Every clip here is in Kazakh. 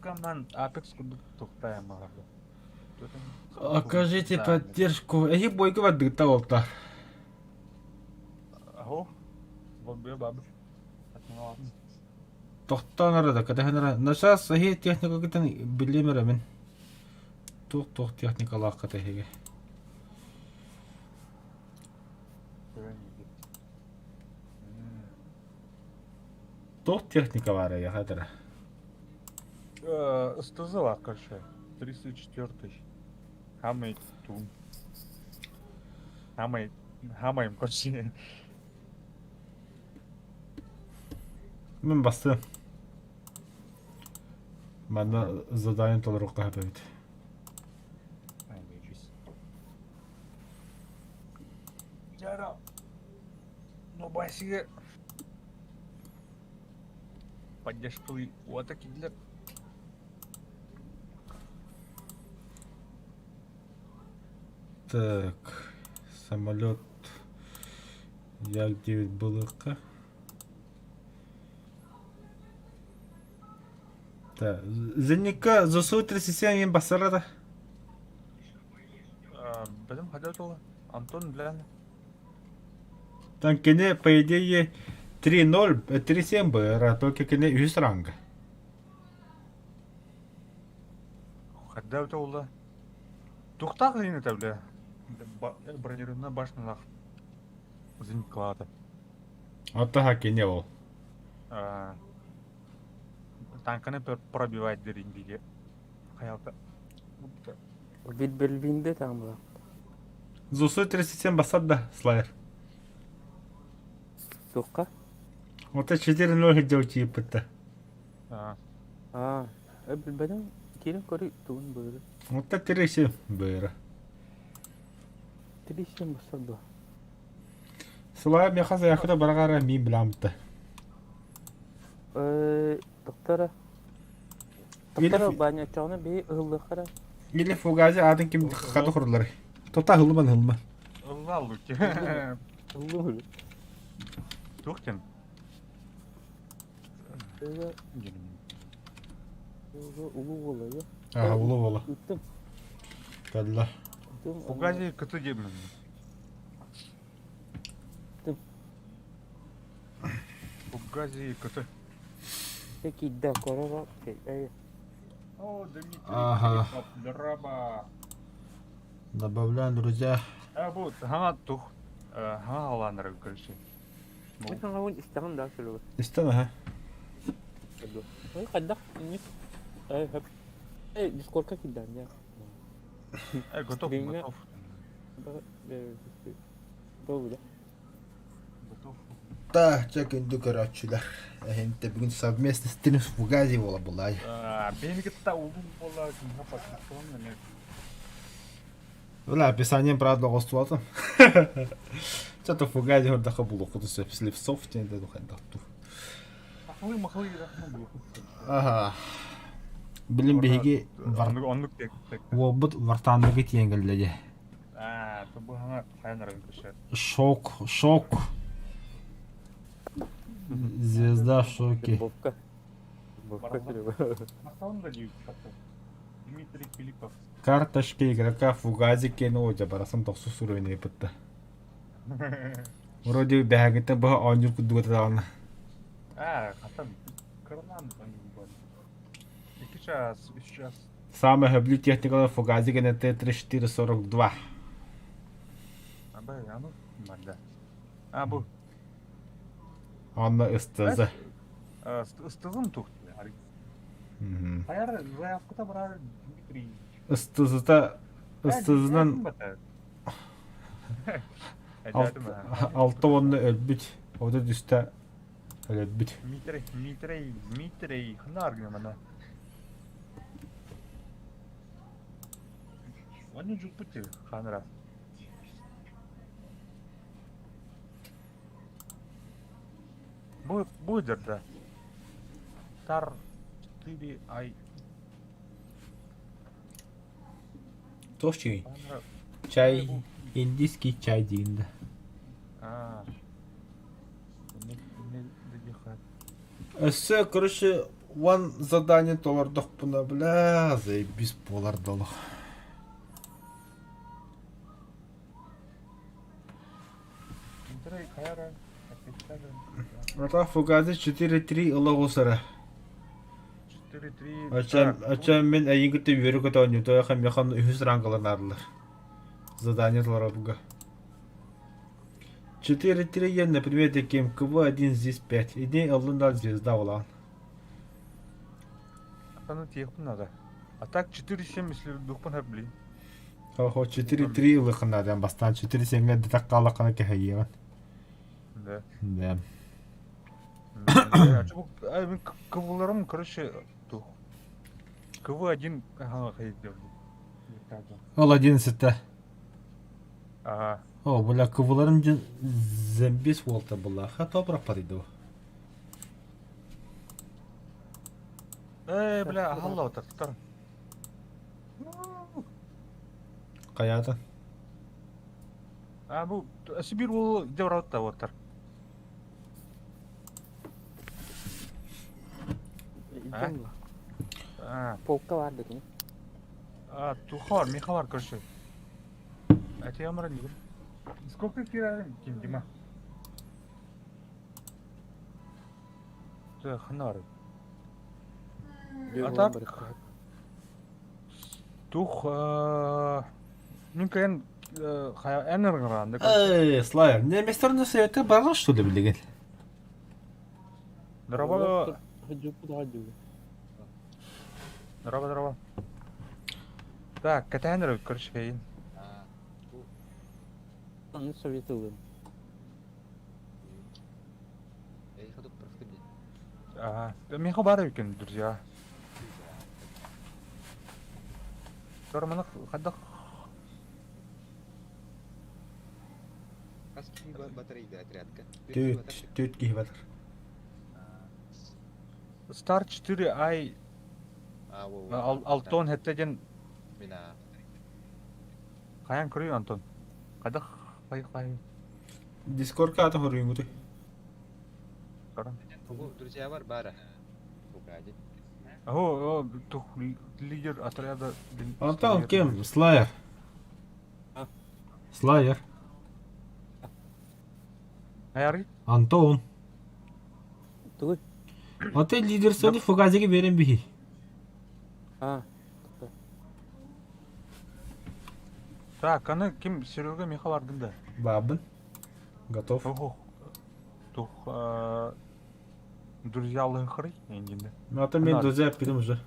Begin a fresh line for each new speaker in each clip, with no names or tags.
Команд Apex курдук тухтая маларда.
Окажите поддержку. Эги бойга бадыгта опта.
Ахо. Боббе бабы. Атмалар.
Тохтанара да кадаханара. Нашас эги техника гитан билемеремен. Тух техникалаах катахиге. Тух техника бар я хадара.
Стазала, короче. 304. Хамай тун. Хамаем, короче.
Мен басты. Манда задание толырыққа хапабит.
Жара. Ну басиге. Поддержку вот такие для.
Так, самолет Як-9 былыққа. Так, Зенника засу 37 ен басарада.
Бәдім қада тола? Антон Блян.
Там кене, по идее, 3-0, 3-7 быра, только кене 100 ранга.
Қада тола? Тухтақ дейін тәулі. Бронированный башнылақ. Зенит клады.
Оттаға кене ол.
Танканы пробивать дерін дейді. Қаялта.
Бит белбинде там была.
Засу 37 басарда, слайер.
Тухка?
Ота 4-0 хеджау чиіпітті.
Білбедім керен көрі туын бөлі.
Ота 3-7 быра.
3-7 басар да.
Слайер мехаза яқыда барағара мен біламытты.
Доктора баня чағына бей ұғылы қара.
Или фугази адын кем қады құрылары. Тота хылман.
Ұлғал өте.
Ұғылы бөлі.
Тухтен.
Ұлы болы, я.
Аға, ұлы болы.
Үттім.
Кәлі.
Фугази күті дебім. Фугази күті.
Теки да корова.
О, Дмитрий.
Ага.
Драба.
Добавляем, друзья.
Бұл ғана тұқ. Ғана аланыры көрші.
Мен ғауын істіған да сөйлігі.
Истана, ха?
Қаддақ, не? Дискордқа кидан, я.
Готов.
Doğru da.
Так, чекинду, короче. Gente, бүгін совместно стрим с Фугази бола бұлай.
Бені кетті ұлым бола.
Вла, описанием, правда, ғостуатым. Что-то Фугази ғырдақа бұл оқыды сөпсіліп софтен деді қайдақту.
Мақылы
Ага. Білім бейге обыт вартандығы теңгілдегі.
Бұл ғана қайынырын көшер.
Шок. Звезда в шоке.
Бобка сөйлігі.
Мақтауында дейік қатты. Дмитрий Филиппов.
Карточка игрока Фугази кені өте барасым 90 уровень епітті. Вроде бәгіті бұға 10 күдді өтедағына.
Қатам. Кырынан бар. 2 час, 3 час.
Самый хабли техникалы Фугази кені Т-3442.
Абай, ану? Манда. Бұл.
Анна ыстызы.
Ыстызым тұқты. Қайар заявкыта барар Дмитрий.
Ыстызынан алты онны өлбіт. Ода дүсті өлбіт.
Дмитрий, қына аргына мана. Оны жүк бұтты, қаныра. Будерді. Тар 4 ай.
Тоқчы чай, индийский чай дейінді. Өсі, короче, Ван задание толардық бұна, бля, заебись болар долы.
Интерей кайра. Опечатали.
Ата фугази 4-3 ылы ғосыры.
4-3.
Ачам мен әйін күтті веру күті ойны, той әқам яқан үйіз раңғылар нарылар. Задание толара бұға. 4-3 я, например, таким КВ-1 здесь 5. Идей ылында звезда olan.
Атаны тиекпін ага. А так 4-7 если духпын хап блин.
Хо 4-3 ылы қынаден бастан 4-7 детақ қалы қаны кәхейеған.
Да.
Да.
Мен КВ-ларым, короче, тух. КВ-1 ага қайық деп.
Ол 11-ті.
Ага.
О, бля, КВ-ларым зәмбес волта бұла. Ха топырақ падайды.
Бля, ахалла отыр, тұтар.
Қаятын.
Бұл Сибир ол деп рауытта отыр.
Идем lah. Полка var dedim.
Туха бар, меха бар, короче. Әте амара не білем. Сколько кирадым, кем Дима? Қына бар. Атап? Тух, мен кәен әнір қырағанда.
Эй, Слайер, неместерді сөйті барған что ли білеген?
Драба,
Хаджуку да хаджуку.
драба. Так, кәті әнір, короче, кәйін.
Onu Sovyet ылын.
Меха бар екен, друзья. Торманы қадық.
Kaski батарейді отрядка?
Төт кейі батыр.
Star 4 ай Алтон хеттеден
Мина.
қаян көрейін, Антон? Қадық, қай.
Дискордқа аты хорuyun күті.
Қарам.
Бұл друзья бар бары. Фугази.
О, тух, лидер отряда.
Антон, кем? Слайер.
А?
Слайер.
Аяри?
Антон.
Тугы.
Аты лидер сөні фугазиге берен бихи.
Так, аны кем Серега меха бардында?
Бабын. Готов.
Ого. Тух, друзья алын қырый, ендінде.
Аты мен друзья әппедім уже.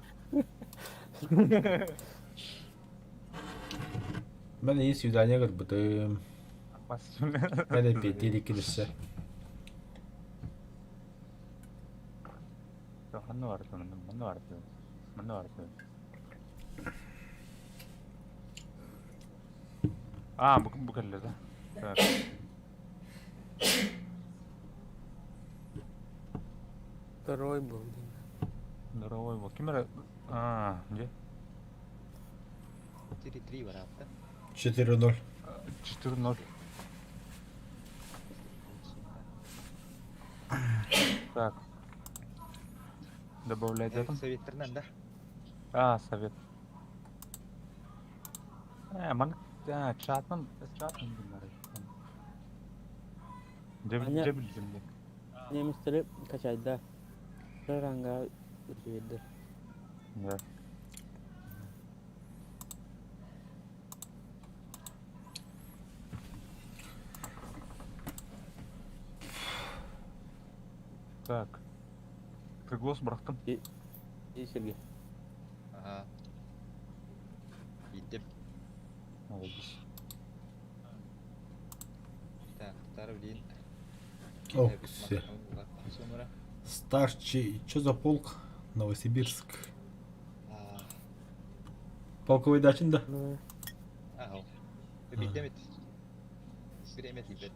Мен ең свидания көрбітім. Мен әппетелі келісі.
Қанны бар екен, мұны бар екен. Bu kelle de. Evet.
Второй был.
Здоровый был. Кемера. Где?
4-3 var hafta.
4-0.
4-0. Так. Добавлять это.
Советтерден да.
Совет. Мана чатман bunlar.
Anya-
Bildim de.
Немістері качайда. Bir anga üzüldü.
Да. Так. Приглас бырақтым.
Есерге.
Aha. Gittim.
Молодец.
Так, второй день.
О, все.
Sonra.
Старчий. Что за полк? Новосибирск.
Aa.
Полковой дачында.
Aha. Bir demet. Bir demet gibi.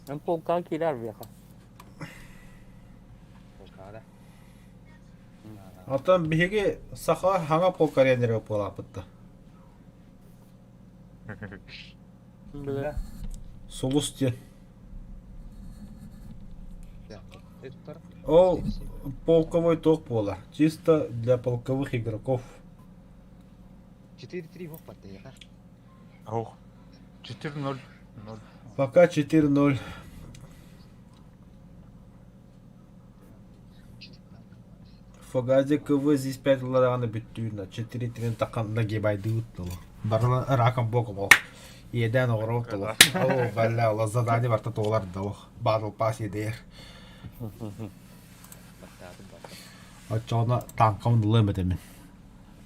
Ben polka kiler bir yaka.
Polkada.
Атам биһиги саха хаңа полк аренер болапытты.
Böyle
Сулустен.
сияқты. Туттар.
Ол полковой ток пола. Чисто для полковых игроков.
4-3 боқ бар яка.
Ох. 4-0. 0.
Пока 4-0. Фагазе КВ здесь 5 ладана биттүүна 4-3 такан нагибайды уттулу. Барла ракам боком. Еден огротулу. О, балла, ла задание барта толар дало. Батл пас едер.
Баттаадым бар.
Очона танкам лымыдымын.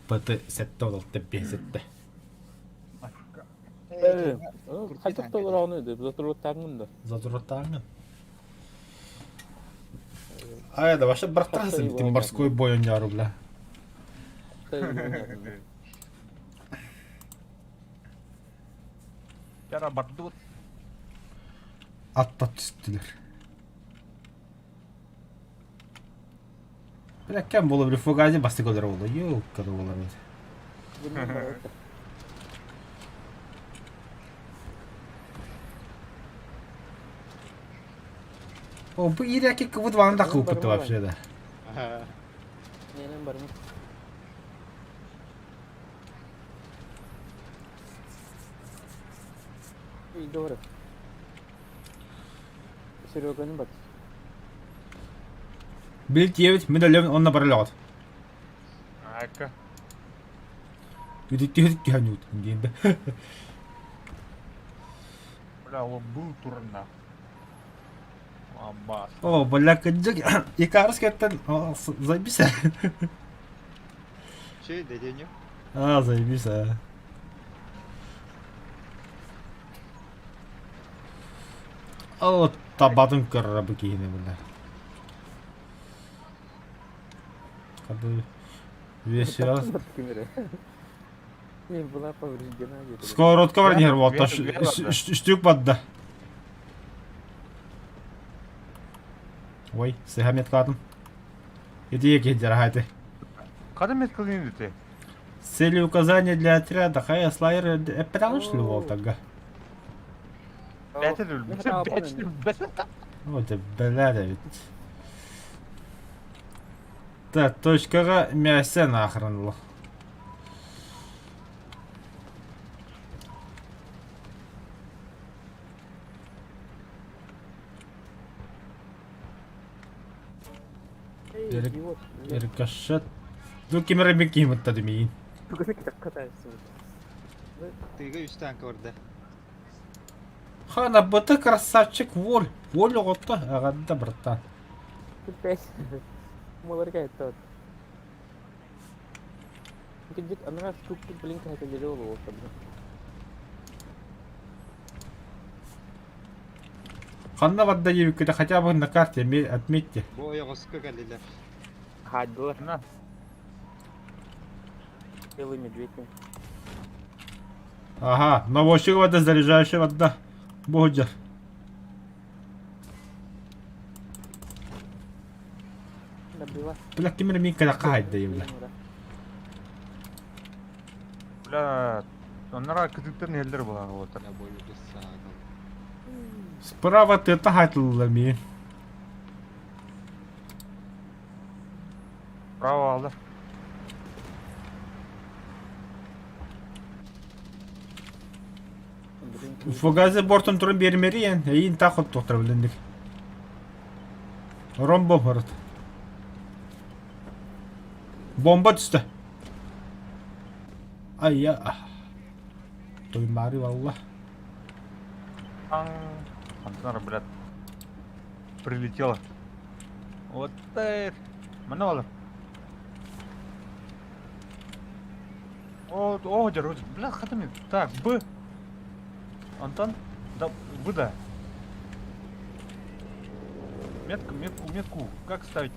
Пыты сетте олтты бесетте.
Қайтып толырағын өйді, біз отыруыттағын да.
Задуротаңын. А, да, вообще братан, ты морской бой не рубля.
Яра бардут.
Аттап түстілер. Бірақ кәм болу бір фугазе басты көлер олы. Йоу, кәді олар өз. О, бұл иреке көвіт ваңында қылпытты вообще да.
Ненен бар ма? Үйді бар. Сереганың бат.
Білт ебіт, мен өлемін онына барылы оғат.
Ака.
Үдікке әне өткін деймді.
Бля, ол бұл турына. Амбас.
О, бля, күнжік. Икарыс кеттен, зайбіс ә.
Şey dedeniyor.
А, зайбіс ә. О, табадым көрі кейіне бля. Қады весь раз.
Мен была повреждена где-то.
Сковородка бар нер болта.
Верно.
Үштік бадда. Ой, сыхамет қадым. Еде екендер хайды.
Қады мет қылын дете?
Цели указания для отряда. Хай слайер потому что ли бол тага.
Бәтір өл. Бәтір.
Вот бля да ведь. Да, точкаға мясе нахрен.
Эй, идиот.
Еркашат. Ну кемере мен киімітті демейін.
Бүгін кетіп қатайсың.
Тыйга 3 танк орда.
Хана бұты красавчик воль. Воль оғытты. Ағадда братан.
Пять. Молар кайтты вот. Где она раз штуки, блин, какая-то дерево вот там.
Ханна вадда ебіккіде хотя бы на карте отметьте.
Bu oyoqosqa galdilar.
Ходила.
На.
Белый медведь.
Ага, наводчик вода, заряжающий вода. Боджар.
Добила.
Бля, кемере мен кәді қағайды ебілі.
Бля, онlara күдіктерін елдер болар отыр.
Na boyu kız sağa kal.
Справа ты тағайтылы мен.
Право алды.
Фугазе бортын тұрын бермері ең. Eyін тақыт тоқтыр біліндік. Ромбо бұрыт. Бомба түсті. Ай-я. Тоймары валла.
Антонара, блядь, прилетела. Вот это. Mana алды? О, жар, бля, хатами. Так, Б. Антон, да, Б, да. Метку. Как ставить?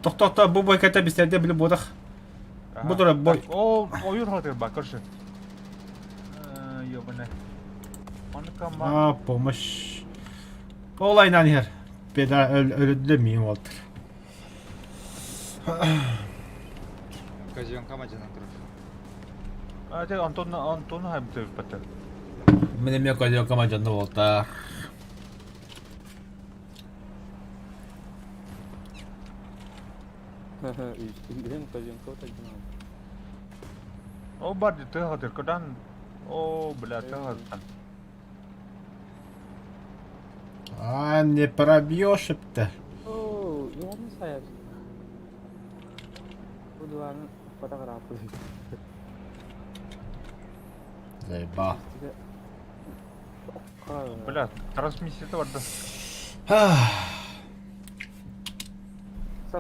Тоқта, бұл бой кәті бістерде біліп одық. Бұл дұры бой.
О, ойыр хатыр ба, көрші. Ёбана. Оны кама.
А, помощь. Олайнан ер. Беда өліді мейім олдыр.
Казион камаджанан тұрыр.
Тек Антонны хайм төгіп бәттір.
Менің мен көзі өкіма жонды олдыр.
Үйістен көзен көт айтынан.
О, бар де тыгыдыр, кыдан. О, бля, тыгыдыр.
А, не пробьешь-то.
О, yarın sayar. Bu duvarın fotoğrafı.
Заебал.
Бля, трансмиссия бар да.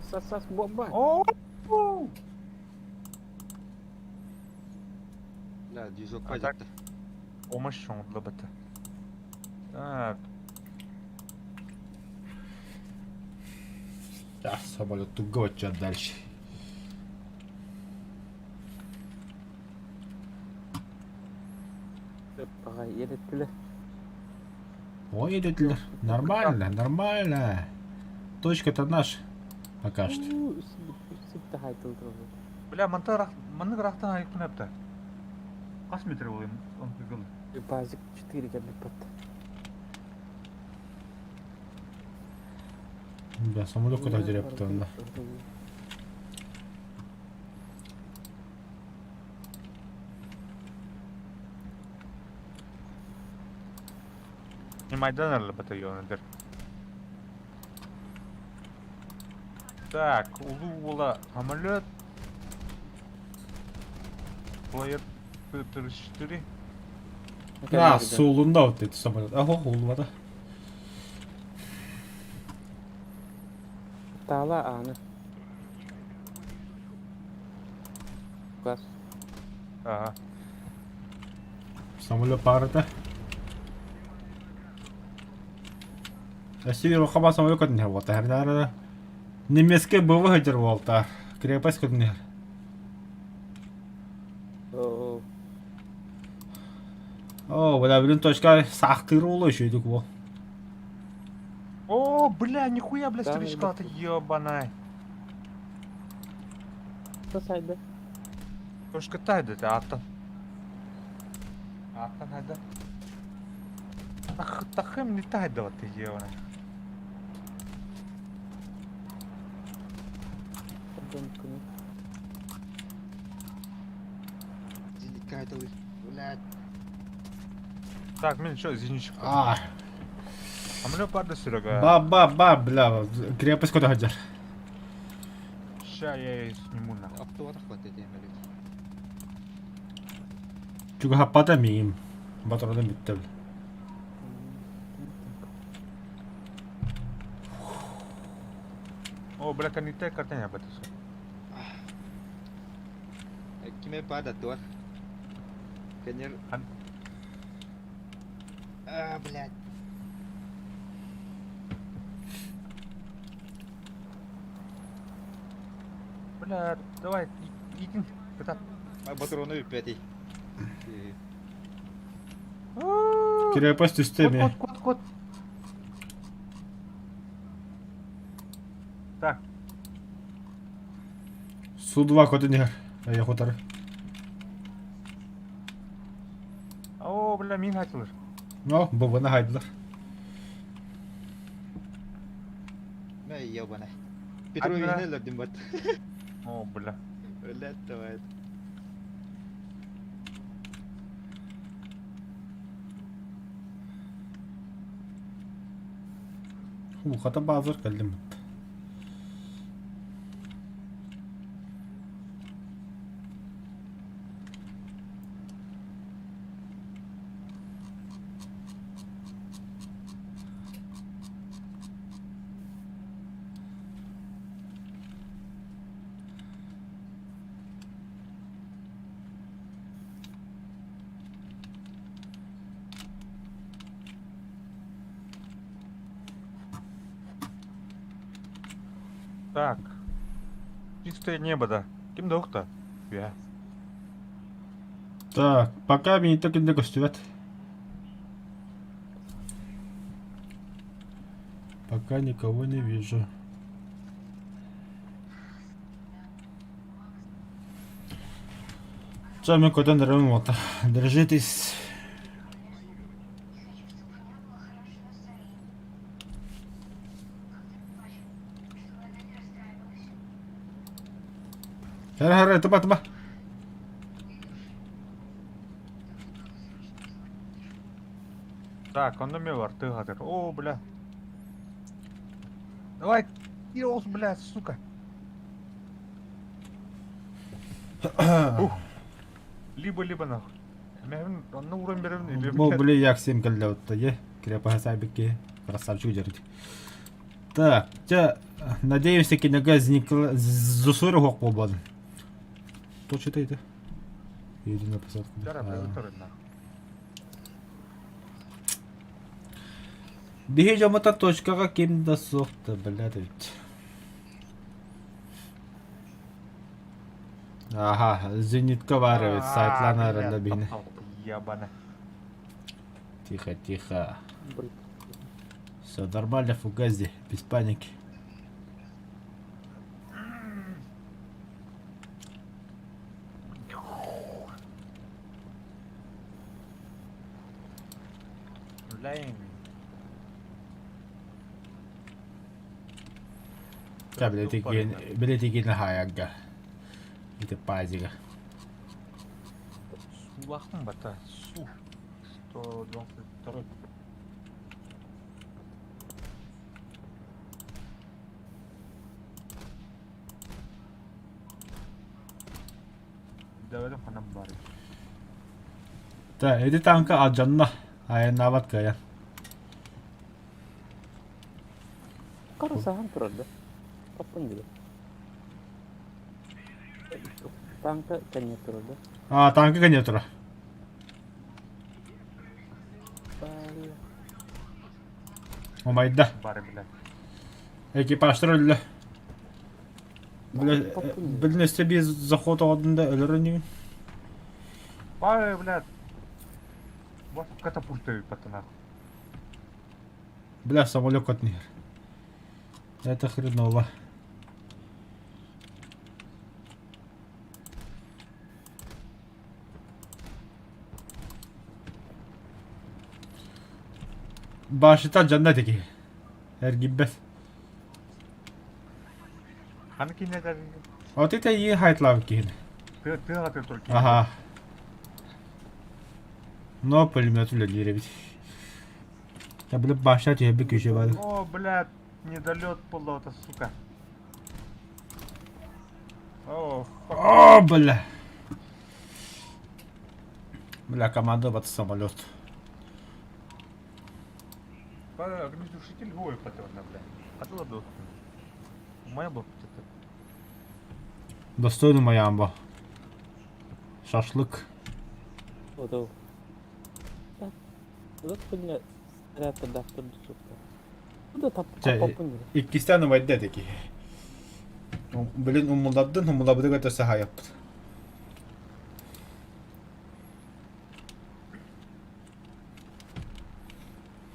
Sas bomba.
О,
Ля, движок
А так?
пойдет.
помощь для бата. Так,
Так, самолет туго, что дальше?
Bagay yedettile.
Ой, идет нормально, нормально. Точка-то наша. Пока что.
Üstte haytıldı.
бля, маны рахтан айыпын апта. Қас метр болайын, он кызыл.
Базик 4 geldi pat.
Да, самолет куда деревья-то он, да.
Не майдан батальоны. Так, улула самолет. Плеер Т-34.
А, солунда вот этот самолет. Ого, улвада.
Tala anı. Gaz.
Ага.
Самолет парата. Север хаба самолет кот не вот арда. Немецкий БВ хадер волта. Крепость кот не.
Oo.
О, бля, блин, точка сахтырулы еще идут во.
О, бля, нихуя, бля,
Да,
стричка-то ебаная.
Nasaydı?
Точка тайды, ты аттан. Аттан хайда. Тахым не тайды вот ты ебаная.
Dönkünü.
Зенит кайтылый. Блядь.
Так, мен что, зенитчик.
А,
Самолет парды сюрага.
ба, бля, крепость кот хадер.
Ща я ее сниму на.
Автоватах хватает, я говорю.
Чуга хапата мим. Батарадан биттел.
О, бля, каните картеня батысы.
Кime падает, дуар? Конер...
Ан-
А, блядь.
Бля, давай, идем. Катап.
А патроны пятый.
Крепость üstte
Кот. Так,
Су-2 коты не. Я хотар.
о, бля, мин хатылыр.
Ну, бабана хайдылар.
Мэй, ебаный. Петрович
Адмира.
не лордим бат.
О, бля.
Блядь, давай.
Ухата базар келдим.
Так. Чистое небо, да. Кем доқты? Я.
Так, пока меня так и не гостюват. Пока никого не вижу. Сами куда нравится. Держитесь. Хара, тыба.
Так, он на меня бар, ты гадер. О, бля. Давай, Кирос, бля, сука. Либо нахуй. Мен на уровень берем, либо
Бұл біле яксем кәлді отты, е? Крепа сабикке красавчик удержать. Так, надеемся, кинога засура хоқ болбадым. Что читает? Иди на посадку. Бихи жамата точкаға кем да соқты, біледі өт. Ага, зенитка бар өт, сайтлан арында бейні.
Ябана.
Тихо. Все нормально, фугази, без паники.
Лайн.
Билети ген хаягга. Ите пазига.
Сулахтың бата. Су. 122. Давай ханам бар.
Та, эти танка аджанна. Аян нават кая.
Қарасаған тұрады. Қапын дейді. Танка кәне тұрады.
Танка кәне тұра. Омайда.
Бар, бля.
Экипаждар өлі. Білінесте біз заход оғадында өлірі немен?
Ай, блядь. Вот катапульты пацана.
Бля, самолет от них. Это хреново. Başta cennet ki. Her gibi.
Hani ki ne der?
O tete iyi hayatlar ki.
Ты на только.
Ага. Но пулемет влили. Я буду башать, я бы кучу воды.
О, блядь, недолет полота, сука. О,
О, бля. Бля, команда вот самолет.
огнетушитель гой патрона, блядь. Хотела бы. Моя бы это.
Достойный Маямба. Шашлык.
Вот. Вот хуйня. Ряпа дафтер сука. Куда таппын.
İkisinden vadde de ki. Bilin umulabdı götürse hayat.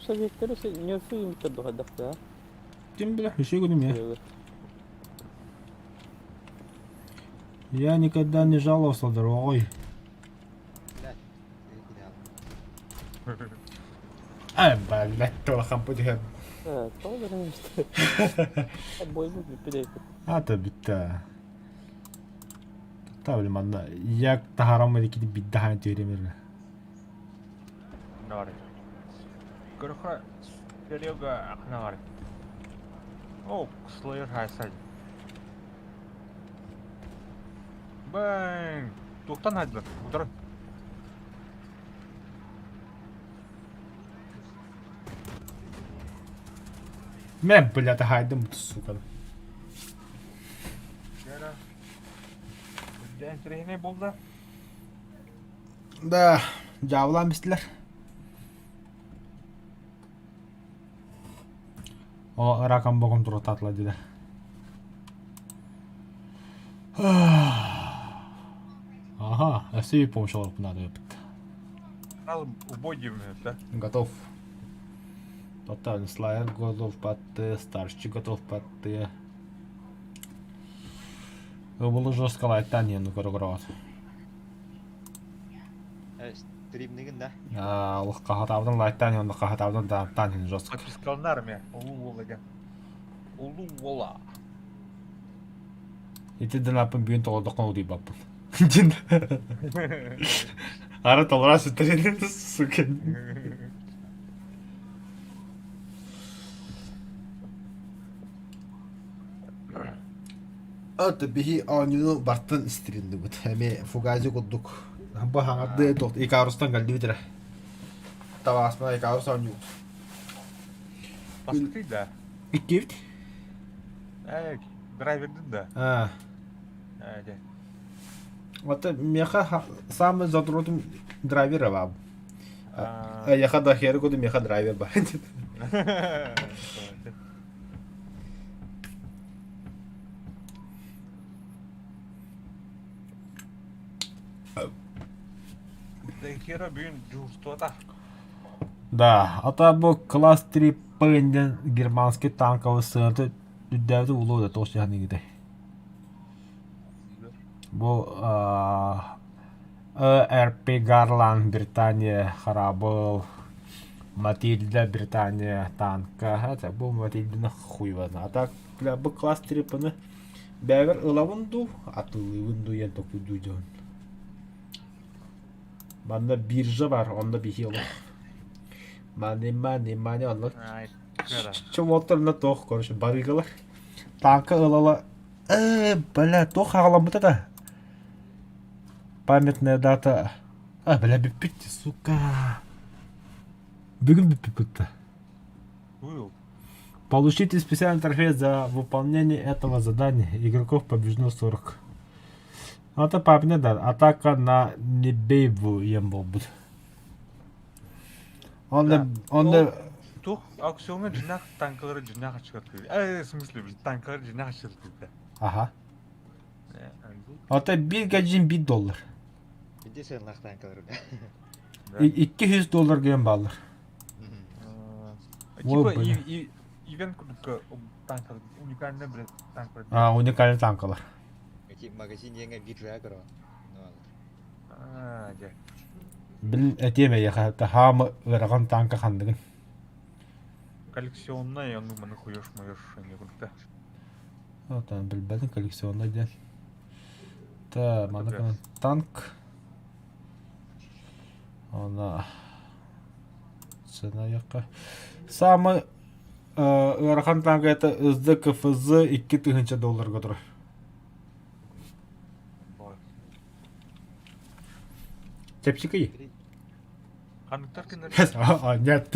Советтер не фильм тогда да.
Тем бля, еще говорим я. Я никогда не жаловался дорогой. Блядь, толком подъехал.
Тоже не что. Обои перейти.
Ата битта. Табли манда. Як тахарам эдики биддахан теремер.
Нари. Гөрхө Серега ахнагар. О, слоер хайсай. Бэнг. Туктан хайдыр. Утыр.
Мен, блядь, хайдым, сука.
Гера. Дэн трейне болды.
Да, жабылан бистилер. О, ракам богом тура татла диде. Ага, әсеби помощь алып надо өпт.
Ал убойдим, да?
Готов. Тотальный слайер готов патты, старший готов патты. Бұл жестко лайттан енді көрігірат.
Стримнигин да.
Ол қағатабдың лайттан енді қағатабдың даңттан енді жестко.
Фискалнар ме? Улу олаган. Улу ола.
Ити дынапын бүйін толодоққан ұдый бапын. Жин. Ара толыра сүттерен сукен. Ата бихи анюну бартын истиринди бут. Хеме фугази куддук. Ба хаңарды тоқт икарустан галди битире. Тавасма икарус аню.
Басты да.
Иккевит?
Драйвердің да. Де.
Ата меха самый задротым драйвера баб. Яха да хері коду меха драйвер ба.
Хера бүйін жуыстуата.
Да, ата бу класс 3 пынден германский танковый сынты үддәвді улу да тош яхны гиде. Бу РП Гарлан Британия харабыл, Матильда Британия танка. Это бу Матильда хуйвана. А так бу класс 3 пыны бәвер ылавынду, атылывынду ен току дүйден. Банда биржа бар, онда бихи олық. Мани, онлық. Чым оттарына тоқ, короче, барыгалар. Танка ылала. Бля, тоқ ағаламыда да. Памятная дата. Бля, биппитти, сука. Бүгін биппитті. Получите специальный трофей за выполнение этого задания. Игроков побеждено 40. Это папне да, атака на Небейву ем будет. Он
Тух аукционға жинақ танкалары жинақ шығарып. В смысле, біз танкалары жинақ шығарып.
Ага. Это $1
Биде сен лақтан қалыр.
$200 ген балыр.
Типа ивент күдіккі танкалар, уникальный бір танкалар.
Уникальный танкалар.
Магазин еңе биржа кыра.
Де.
Бил этеме яха хамы ыраган танка хандыгын.
Коллекционный, он думаю, хуёш не күдікті.
Там билбедин коллекционный ден. Та, мана танк. Она цена яка. Самый ыраган танк это СДКФЗ $2000 тұры. Чепчика yi.
Хандықтар кендер?
Нет.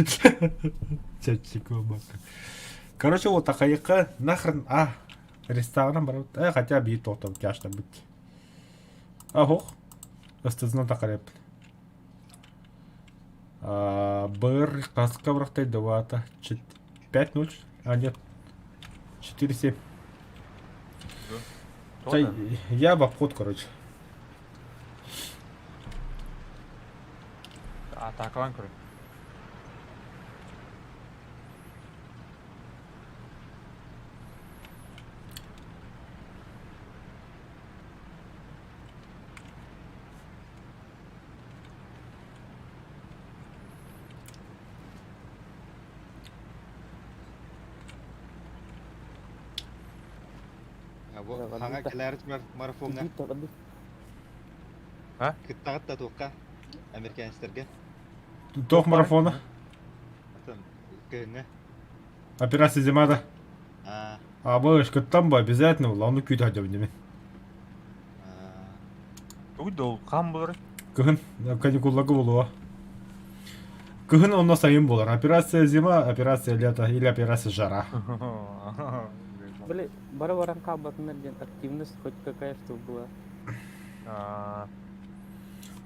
Чепчика бак. Короче, вот такая нахрен, ресторан барут. Хотя бы и то там кяшта быть. Ого. Остазна такая. Бр каска врахтай давата. 5-0. Нет. 4-7. Я в обход, короче.
Атакалан көрі.
Хаңа келәріт марафонға. Күттағыт та тоққа. Американецтерге.
Тох марафона.
Көнне.
Операция зимада. Вы шкаттан ба обязательно лауны күйді хадя бінемен.
Уйдол, қам болар?
Кыхын, каникуллағы болуа. Кыхын онна сайын болар. Операция зима, операция лето или операция жара.
Блин, бара-баран кабатынар ден активность хоть какая что была.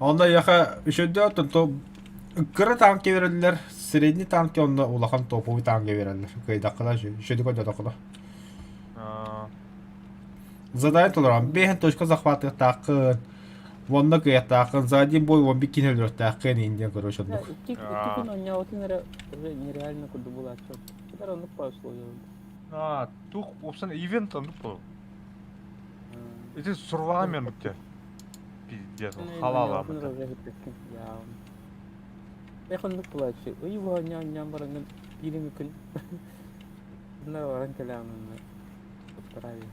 Онда яха үшөйді оттын то кыры танки верелілер, средний танки онда улахан топовый танки верелілер. Кайдақыда үшөйді көйді дақыда. Задание толырам. Бейхен точка захваты тақын. Вонда кыяттақын. За один бой он бик кинелер тақын инден короче
Да,
отдых.
Тикин он уже нереально куда было отчет. Теперь он по условиям.
Тух, опсан ивент анды бұл. Это сурвамен бітте. Пиздец, халала бітте.
Я хон nuk плачу. Его ням баранган или микин. На баран калям на. Правильно.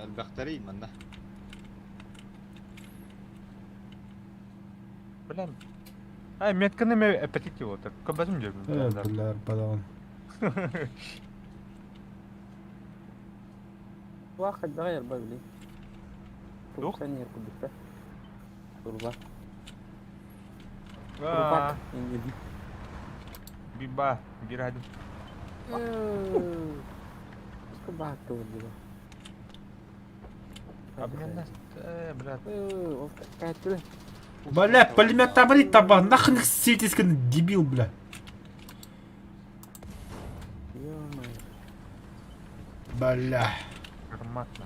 البختري منه.
Білем. Меткіні мен аппетитте отыр. Көбәзім
Э,
жүрмін.
билер, балаган.
واحد غير بقلي
Yok.
ثانية كبتة تربة
Aa,
تربة إنجلي
bir hadi.
Что бахту вроде
Abi мен нас, блядь.
Катюля.
Бля, пулемет табри таба, нахрен сетискин дебил, бля.
Ё-моё.
Бля.
Громадно.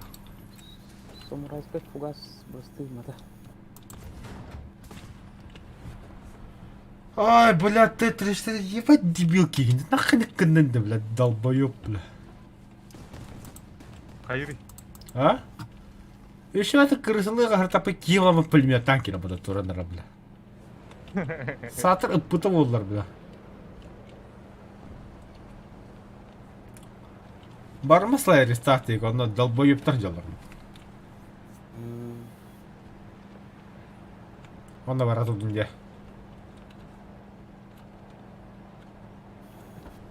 Самурайский фугас бастырмады.
Ай, бля, ты трешься, ебать дебил кейін. Нахрен кінінді, бля, долбоёб, бля.
Хайри.
А? Еще это крысылыға ғартапы киламы пулемет танкера бұда тураныра, бля. Сатыр ұппыты болдылар, бля. Бармысылай рестартыйық, оны долбоёптар жалар. Оны баратудың де.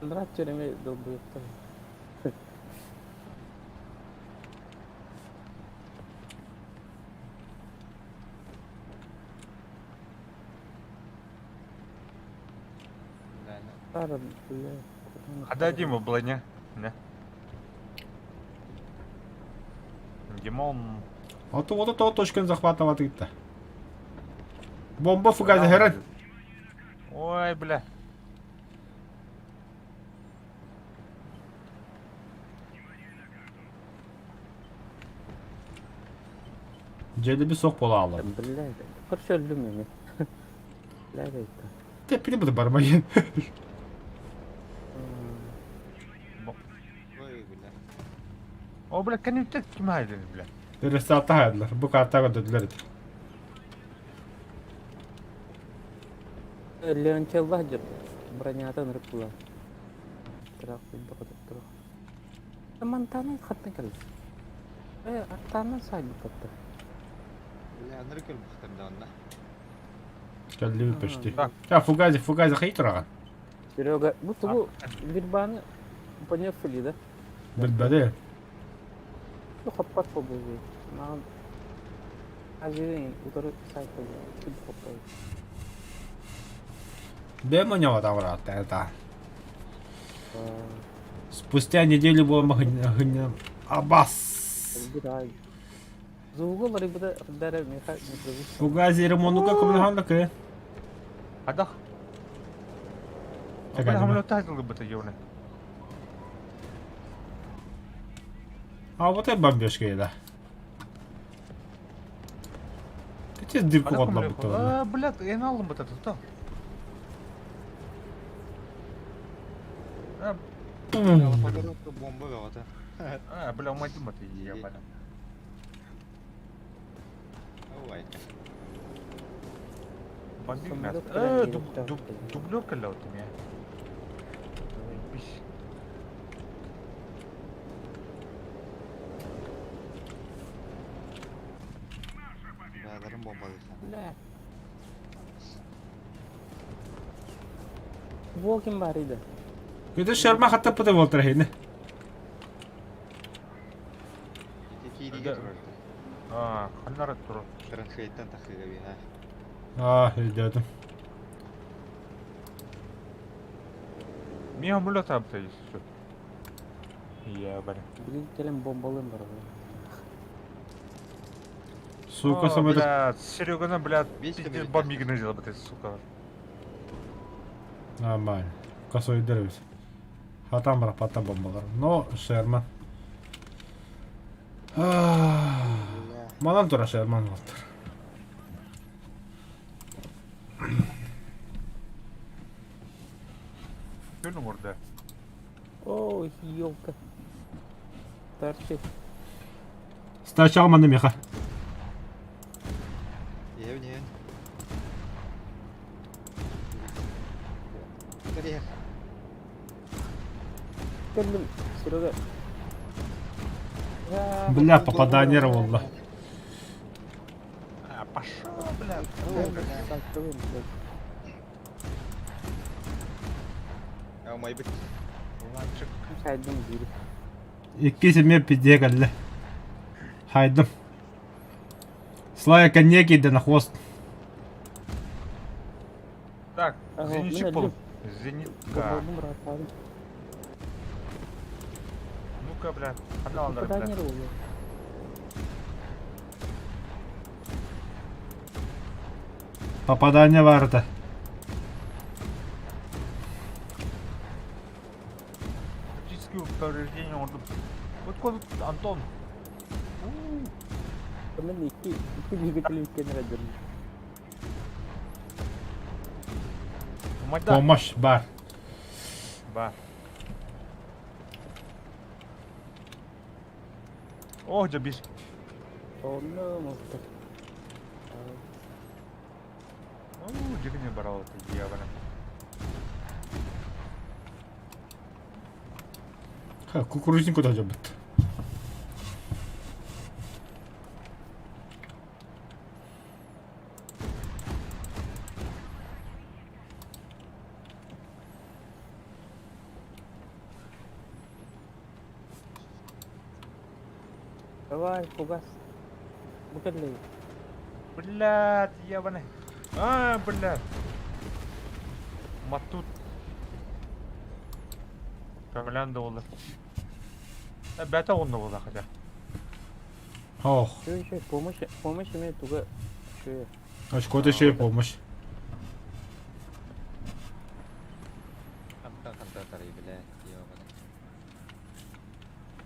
Брат череме долбоёптар. Старый, бля.
Отдадим его, блядь, не? Димон.
Вот то точканы захватывать итті. Бомба фугазы херен.
Ой, бля.
Жеді bir соқ бола алыр.
Блядь, короче, öldüm yani. Блядь, это.
Теппені бұды бармайын.
Ой, бля.
О, бля, кәнептек кім айдың, бля?
Рестартта хайдылар. Bu kartaga dödüler еді.
Леонтий Ладжер. Бронятан рыпла. Трах, трах. Монтана хатны келді. Аттаны сайын катты.
Бля, ныркел бختарда онна.
Келді почти.
Так.
Ya фугази хей тұраған.
Серега, bu Вирбаны понефили, да?
Білбәді.
Ну, хаппат побылды. Маған Азирин ударып сайты күл хаппайды.
Демоня брат, это. Спустя неделю болма гыням. Абас.
Bir ay. Zuğular bu da dere meha metrobüs.
Фугази ремонтуга кымлыхандыкы.
Адах.
Так,
Бля,
Адима.
хамлы тайзылды бұты еуіне.
А вот и бомбежка еда. Ты тебе дырку отма будто.
Бля, я налым бұты тұта.
Подорожка бомба вағата.
Бля, умайдым бұты ебаным.
Ой.
Бомбик
Самолет
нас.
прям не летал.
Дублёк ля вот у меня.
Бәлерім бомба вағата.
Бля. Волкин бар idi.
Это шерма хатта пыты болтыр хейни.
Кейдеге тұрарды.
Қанары тұры.
Шырын хейттен тақиға бей, ха.
Ah, dedim.
Мен мұлы табыта есі. Ебаным.
Блин, келем бомбалым бар.
Сука, сам это...
Бля, Сереганы, бля,
Бес
пиздец
километр.
бомбигіні жел бұты, сука.
Нормально. Косой дырывыз. Хатам бар, пата бомбалар. Но, Шерман. Манан тура Шерман болтыр.
Күнім ұрды.
Ой, елка. Торчит.
Стача алманы меха.
Евнен. Корея.
Келдім, Серега.
Бля, попадание рвало.
А, пошел, бля.
Алмай бит.
Ланчик.
Сайдың бири.
Иккиси мен пиздек әлі. Хайдым. Слая коньяк иди на хвост.
Так,
Ага,
зенитчик
мен
был. Зенитка.
Болдым ратадым.
Ну-ка, бля. Қандай алдар, бля.
Попадание рвало.
Попадание барды.
Физические повреждения орды. Вот код Антон.
Мен iki двигатель өткен радио.
Майда.
Помощь бар.
Ба. О, жабиш.
Оны мықты.
Жігіне баралы ты, ебаный.
Ха, кукурузник куда жабыт.
Давай, фугас. Bukan lagi.
Блядь, ебаный. А, блядь. Матут. Камилянда болды. Бәті онда болды хотя.
Ох,
Что, помощь имеет туго. Что?
очко-то еще и помощь.
Қанта тарай, блядь. Ебаный.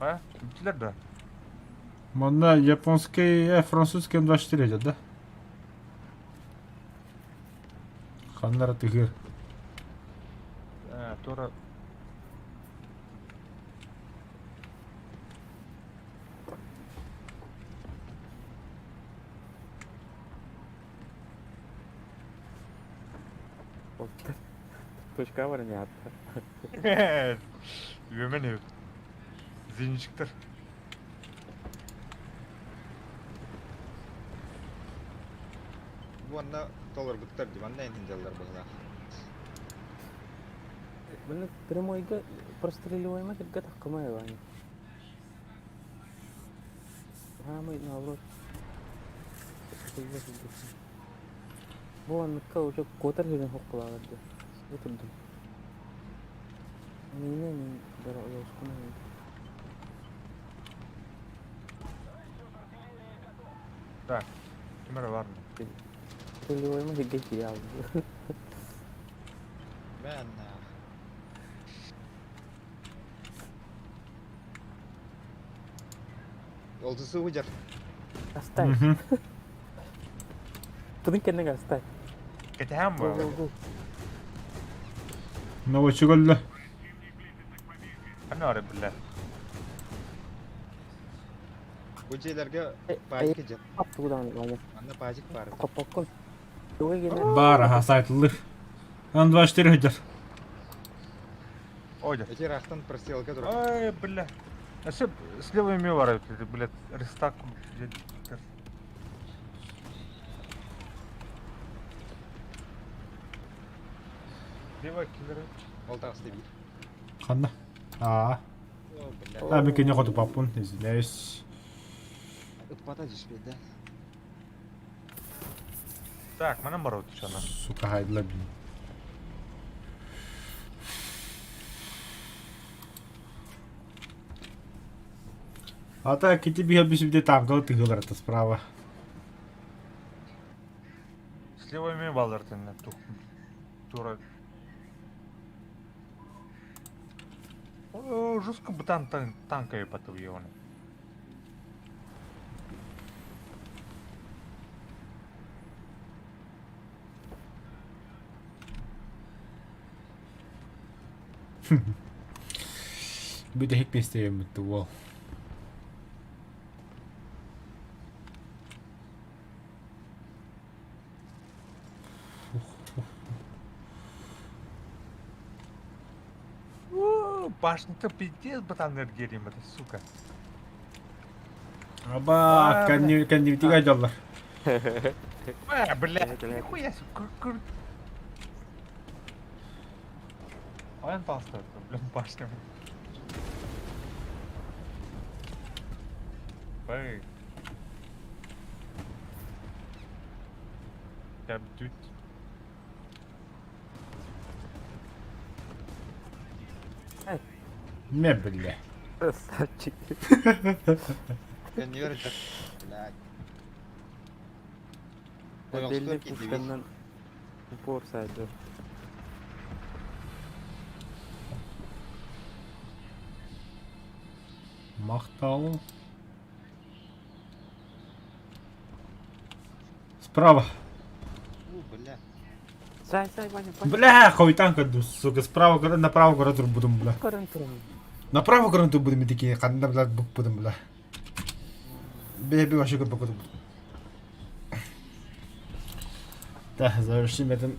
А? Биттілер да.
Манда японский, французский М24 идет, да? Ханнар тыгыр.
Тура.
Точка var ne hatta.
Yemin Зенитчиктер.
Буанна толар буттар диванда энтин жалдар была.
Блин, прямойга простреливаемый как гад хкамай вани. Хамай наоборот. Bu anlıkta uca kotar hirin hokkulalardı. Oturdum. Neyine min dara yoskuna hin.
Так, камера var mı?
Простреливаемый как гад ya.
Ben Oltusu ujar.
Оставь.
Мгм.
Bunu kendine оставь.
Кетем
Go go
mi?
go.
Новый голлы.
Hani arı bile.
Ujilarga
Ey,
pajik ejat.
Attı buradan bana.
Anda pajik var.
Kapakın. Yoga gene.
Бара, хасайтлы. М24 идет.
Ойда.
Эти рахтан прострелка дура.
Ай, бля. Все слева ими var ötedi, блядь. Рестак. Лева киллер.
Олтағысты бир.
Ханна. А,
О, бля.
а мен кене ходу папун, извиняюсь.
Ытпата жишпейді.
Так, мене морот чана.
Сука, хайдла блин. А так, и тебе без где танка, ты говоришь, это справа.
Слева ими балдар тенне. Тура. Жестко бы танка и потом его.
Bir de hack besteyim bitti wall.
Башня-то пиздец, ботан энергией, это сука.
Аба, кәндемтиге айдалар.
Блядь, нихуя себе, Аян толстой, блин, башня. Бэй. Кәбдүт.
Не, бля.
Красавчик.
Конвертер. Блядь. Понял,
Отдельный
сколько тебе?
пушканнан упор сайды.
Мақтау. Справа.
Бля.
Сай, Ваня, Ваня.
Бля, хуй танка, сука, справа, направо коротко будем, бля.
Көрін.
Направо коротко будем идти, канда, бля, бук будем, бля. Бе вообще как будем. Да, завершим этот,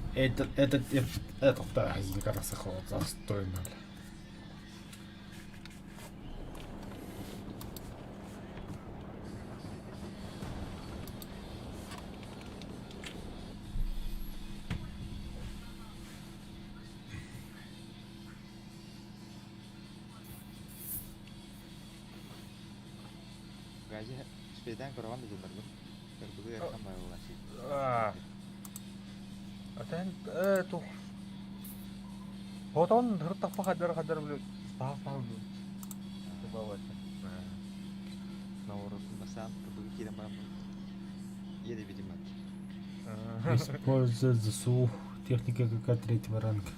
да, из кажется, холод застойно, бля.
Gaji sepeda kerawan di bener lu. Berdua ya sama sih.
Атан тух. Хотон хыртак хаддар блин. Став. Бабат. Наурыз.
Басам бerdua kita malam. Iya di видимо.
Используя ЗСУ техника как третьего ранга.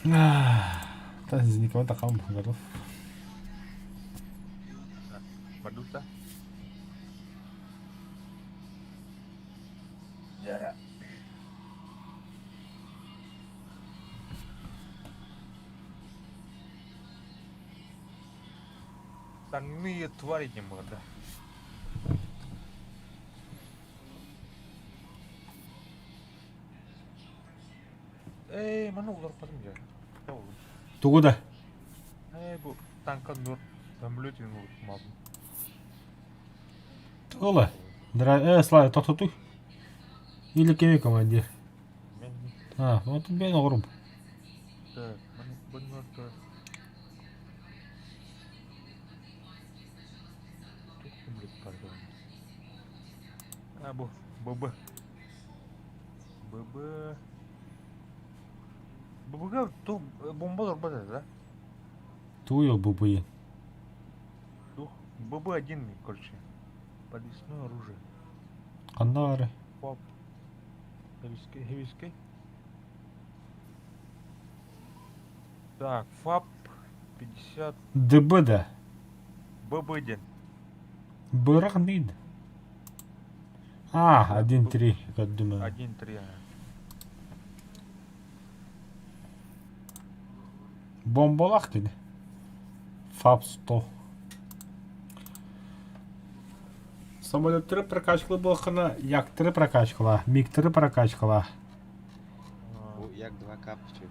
Да, никого такого готов.
Бадута. Стальные твари не могут, да. Mana ular pasang ya?
Tunggu dah.
Bu tangkap nur, sambil itu nur maaf.
Tunggu lah. Слава, кто ты? Или кем командир? Вот тебе на груб.
Так, benar tuh. Баба. Бабага то бомбалар бар, да?
Туё бабы.
Дух. ББ один, короче. Подвесное оружие.
Канары.
Пап. Хевиской. Так, ФАП 50.
ДБ да.
ББ-1.
Бырак нейді. 1-3, как думаю.
1-3.
Бомбалақ дейді. ФАП 100. Самолеттері прокачкалы болқына, яктері прокачкала, мигтері прокачкала.
Як 2 капчу.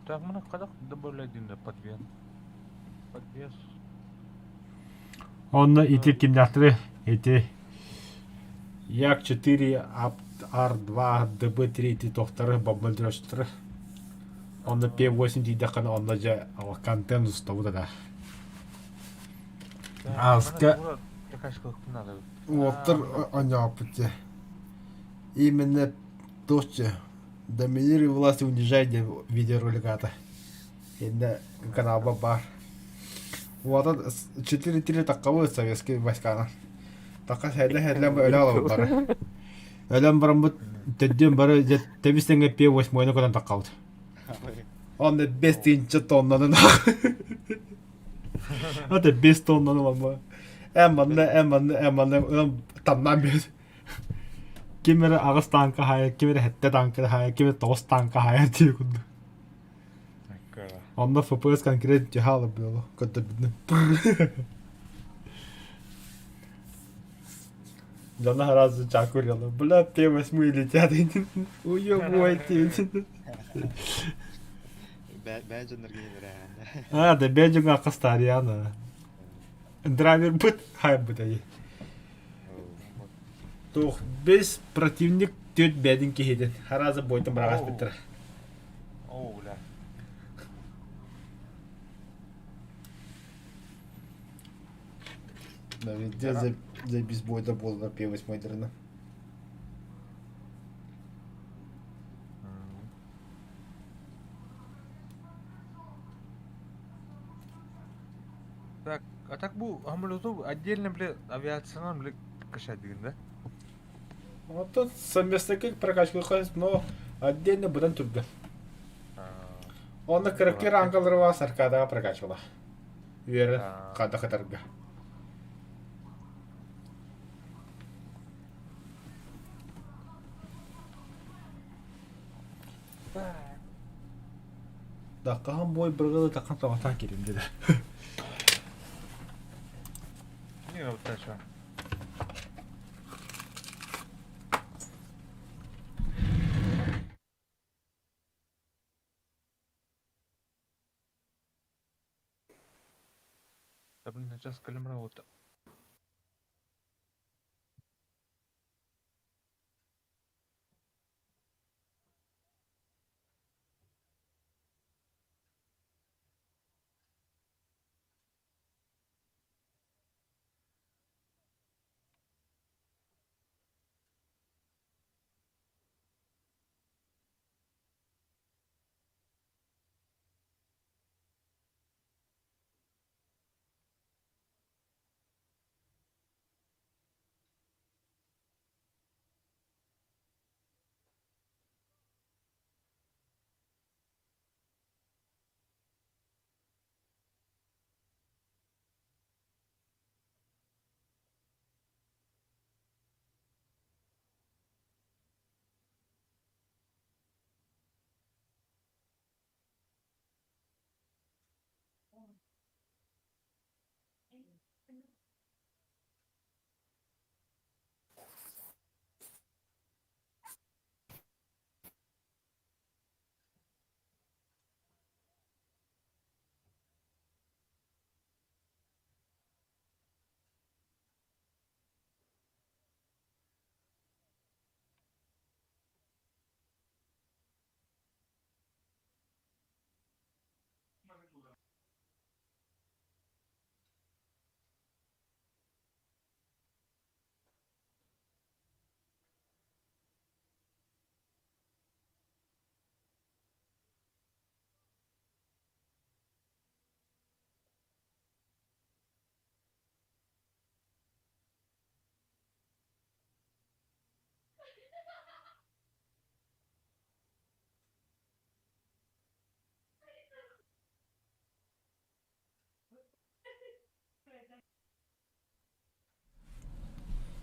Так, мы когда добавляем один подвес. Подвес.
Онны итеп кимдақтыры, еті. Як 4, R2, DB3 тоқтары, бомбалдырыштыры. Онны P8 дейді қана, онны жа контент ұстауы да. Аска Уоттер оняпыте. Именно точно доминирует власть и унижение видеороликата. Инда канал Бабар. Вот 4-3 таковы советские войска. Така хәлләм ölәләр бары. Ölәм барым тәддем бары тәбистәнгә P8 мойны кодан такалды. Онда 5 тоннаны. Ата 5 тоннаны ламба. Әммәнне тамнан бит. Кимере агыс танка хая, кимере хәтта танка хая, кимере тос танка хая дип күрде. Онда FPS конкрет җиһалы булды. Көтте бидне. Жана разы чакыр ялы. Бля, P8 летят. Уёбой ти.
Бәҗәннәргә
Да бәҗәнгә кыстарияны. Драйвер быт, хай быт ай. Тух, без противник төт бәдін кехеден. Харазы бойтын барағас
Оу.
біттір.
Оу, бля.
Навіть за без бойда бол на П8 мойдерна.
Так, а так bu самолету отдельно, бля, авиациядан, бля, качать деген, да?
Вот тут совместно как прокачка ходит, но отдельно бұдан түрді. Оны кіріккер аңғалырыва саркадаға прокачвала. Үйері қады қатарға. Даққаған бой бірғылы таққан тағатан керем деді.
Не, вот так что. Да блин, на час калимра вот.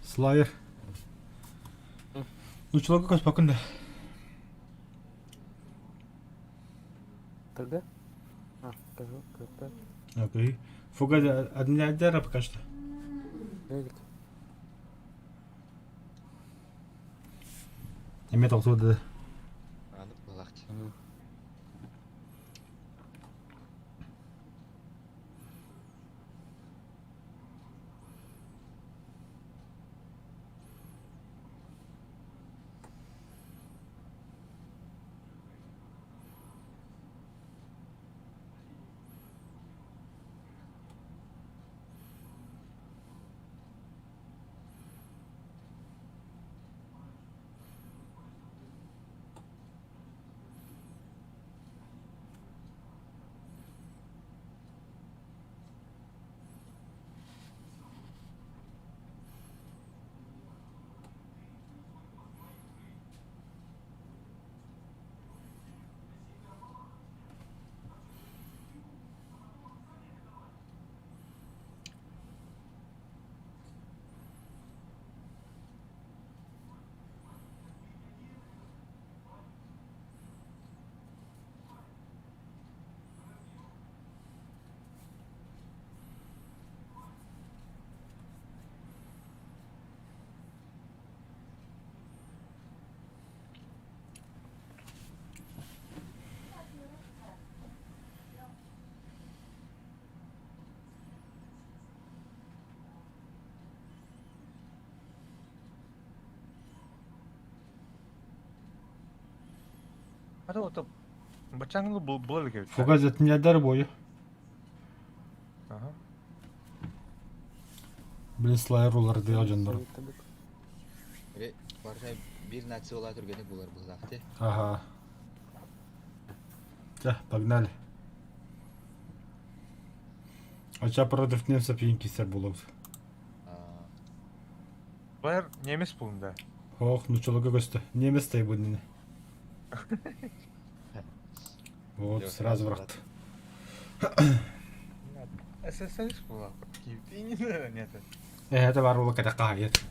Слайер. Ну, человек как спокойно.
Тогда? А, скажу, как-то.
Окей. Фуга одни отдера пока что.
Эдик.
Эме толсуды.
Анық болақчы.
вот бачаңды бұл елге.
Фугазет недар бойы.
Ага.
Блин, слайер олар дега жандар.
Барша bir нәрсе ола түргені бұлар бұлдақты.
Ага. Да, погнали. Ача против немцев еңкесер болады.
Бұлар немес бұлында.
Ох, ну чоловік көсті. Немес тай бұднені. Вот, сразу врақты.
СССР бұла. Кейптейін нет.
Это бар болы кәді қағайет.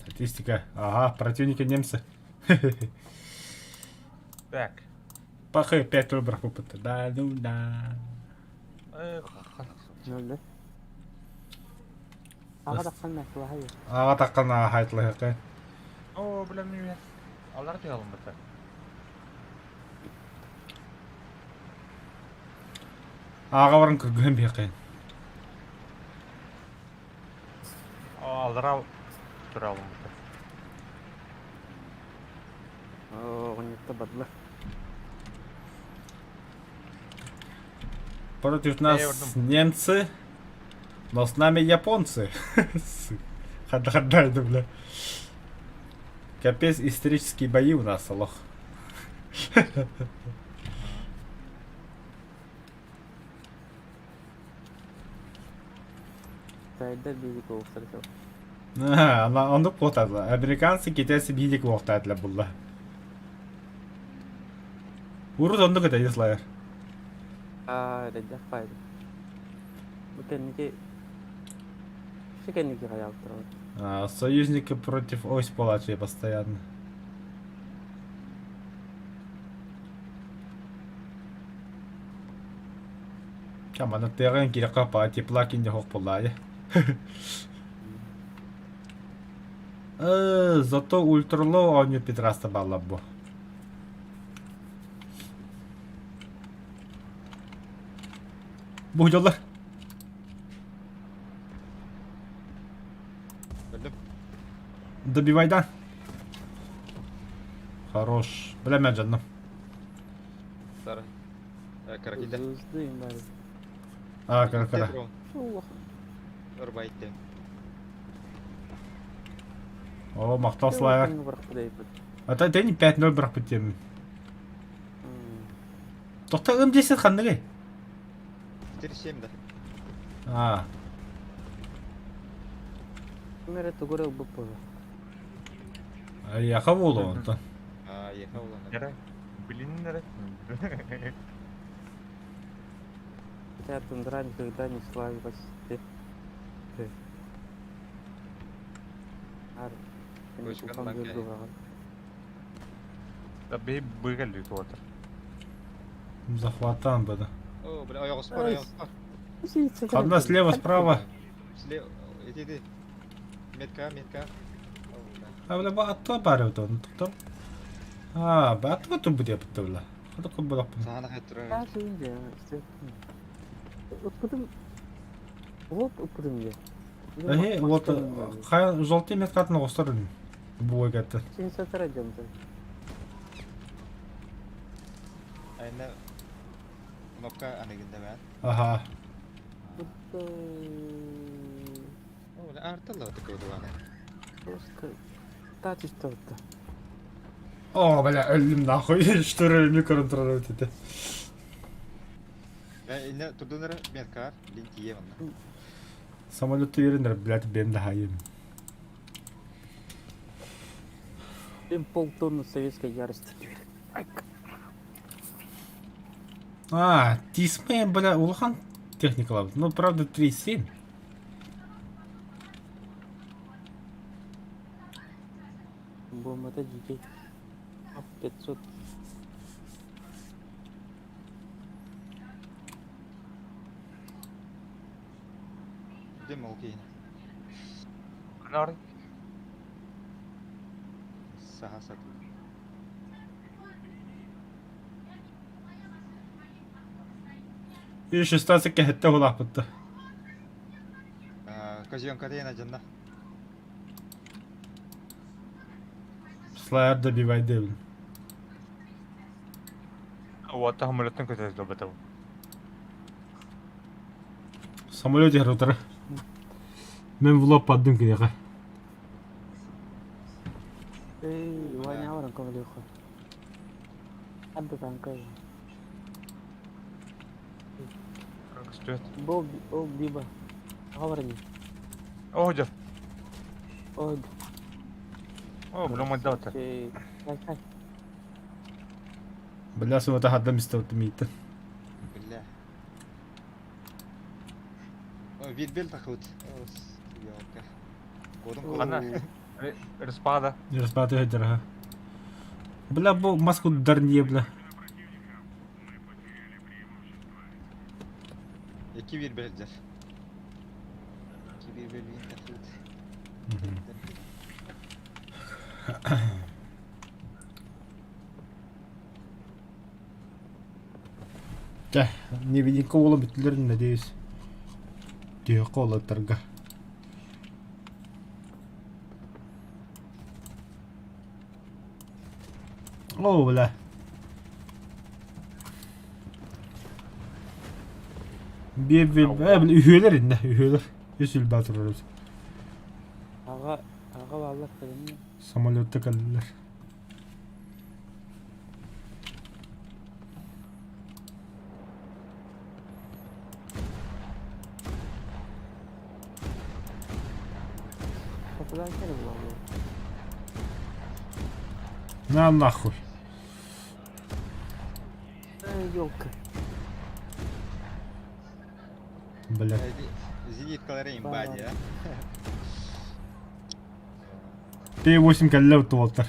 Статистика. Ага, противники немцы.
Так.
Пахай 5 рублей опыта. Да, ну да.
Нөлді. Аға даққан мәкіла хайыр.
Аға таққан аға хайтылы хақай.
О, білем неме. Алар дейалым бұта.
Аға барын күрген бейқайын.
Алар ал. Тұр алым бұта.
Ғынетті бадылы.
Против нас немцы, но с нами японцы. Хадайду, бля. Капец, исторические бои у нас, аллах.
Сайда бейдік оғыстырды.
Она он плотады. Американцы, китайцы бейдік оқтадылы бұлла. Урус онды көтәйді слайер.
Рәджақ қайды. Бүкеннеке... Шекеннеке қая алып
Союзники против ось палачей постоянно. Камана терен кирка па тепла кинде хок полая. Зато ультралоу он не петраста балабо. Буйдолар.
Білдім.
Добивайдан. Хорош. Білемен жаным.
Сары. Каракиді.
Ұздыйым бәрі.
Кара.
Ұрбайтты.
О, мақтал слайер. Ата тени 5-0 бірақ бітемін. Тоқта 10 қандығы?
4-7 да.
Мере тұғыры бұп бұлы.
Яқа болу онта.
Еқа оланы.
Ярай. Блин, нарад.
Я тундра никогда не славилась.
Көшкен банкай.
Да бей быгали вот.
Захватан бада.
О, бля, аяғы спар, аяғы спар.
Қадна слева, справа.
Слева, еті. Метка.
Бля, ба атта бары өтін, тұқтым. Ба атта өтін бұде бұтты бля. Қады көп бұлақ бұны.
Сағана қайттыра.
Кажында, ұтқыдым. Вот ұтқыдым я.
Вот, жолты меткатын қостырын. Бұға кәтті.
Сен сатыра жамды.
Айна кнопка анығында бән.
Аха.
О, артылы өті көді ғаны.
Просто тачи что-то.
О, бля, өлім нахуй. Штуры микронтроль өтеді.
Айна тұрдыныры меткар, лин тиемін.
Самолетті еріндер, блядь, бемді хайым.
Им полтонны советской ярости.
Тисмен, бля, улахан техникалар. Ну, правда, 3-7.
Бомбата жеке. 500.
Дем ол кейін.
Нарад.
Саха сатылы.
И 16 кәхетті олақ бұтты.
Казионка дейін ажында.
Слайер да бивай дебил.
Вот самолеттің көтесі де бітіп.
Самолет ярутыр. Мен влоп паддым кинеға.
Ваня orang kau lihat. Ada tangkai.
Күстет.
Bob, oh biba. Kabarnya.
О, жа.
Oh,
О, білім айда отыр.
Кай.
Бля, сумата хаддам истеутмийтен.
Бля. Ой, бел тахут. Ёлка. Кодың
Ана. Респада.
Распаты хеджараха. Бля, бу маску дарние, бля.
Екі белдер. Екі бел тахут.
Тя, не видим кого битлерин, надеюсь. Тихо, кола торга. О, бля. Бля, üyeler indi, üyeler. Yüzül batırırız.
Aga vallahi kayın.
Самолетта kaldılar.
Kapıdan kere bu abi.
На нахуй.
Yok.
Бля.
Зениткалары имбади, а?
Т8 калле утуолтар.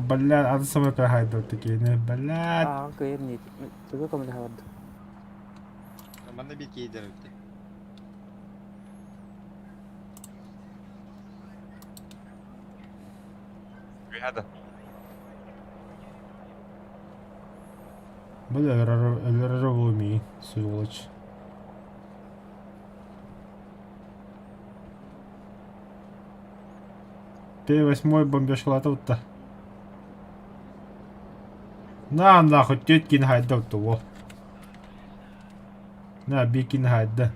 Бля, ады самолет хайдырды кейіне, бля.
Kayır niyet. Juga kamu dah ada.
Манда bir кейдер өтті.
Бияда.
Бля, ЛРВ, сволочь. Т8 бомбешкалата утта. На нахуй теткин хайда утты ол. На бикин хайда.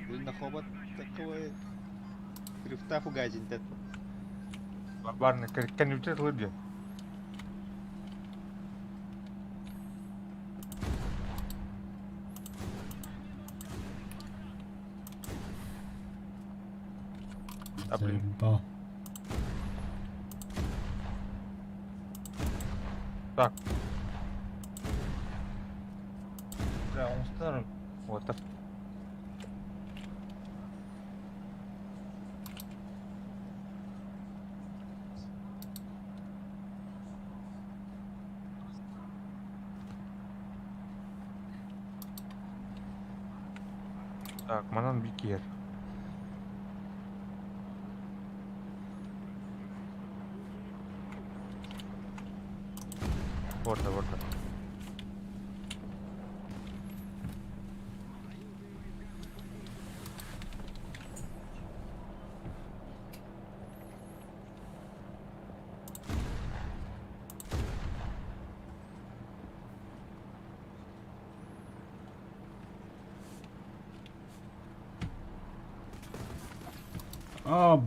Блин, на хобот такой... Крифта фугазин тет.
Барны, кәнүтер лыбе.
Заебал.
Так. Да, он старый. Вот так. Так, манан бикер. Orada.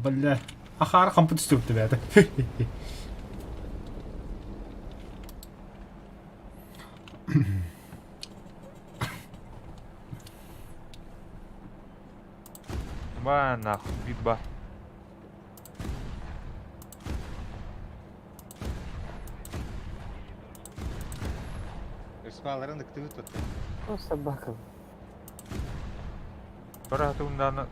Бля. Ахар компьютер стюпты бяда.
Ба нахуй, битба.
Ырспаларын да күтіп өтті.
Oh собака.
Бір атуынданы.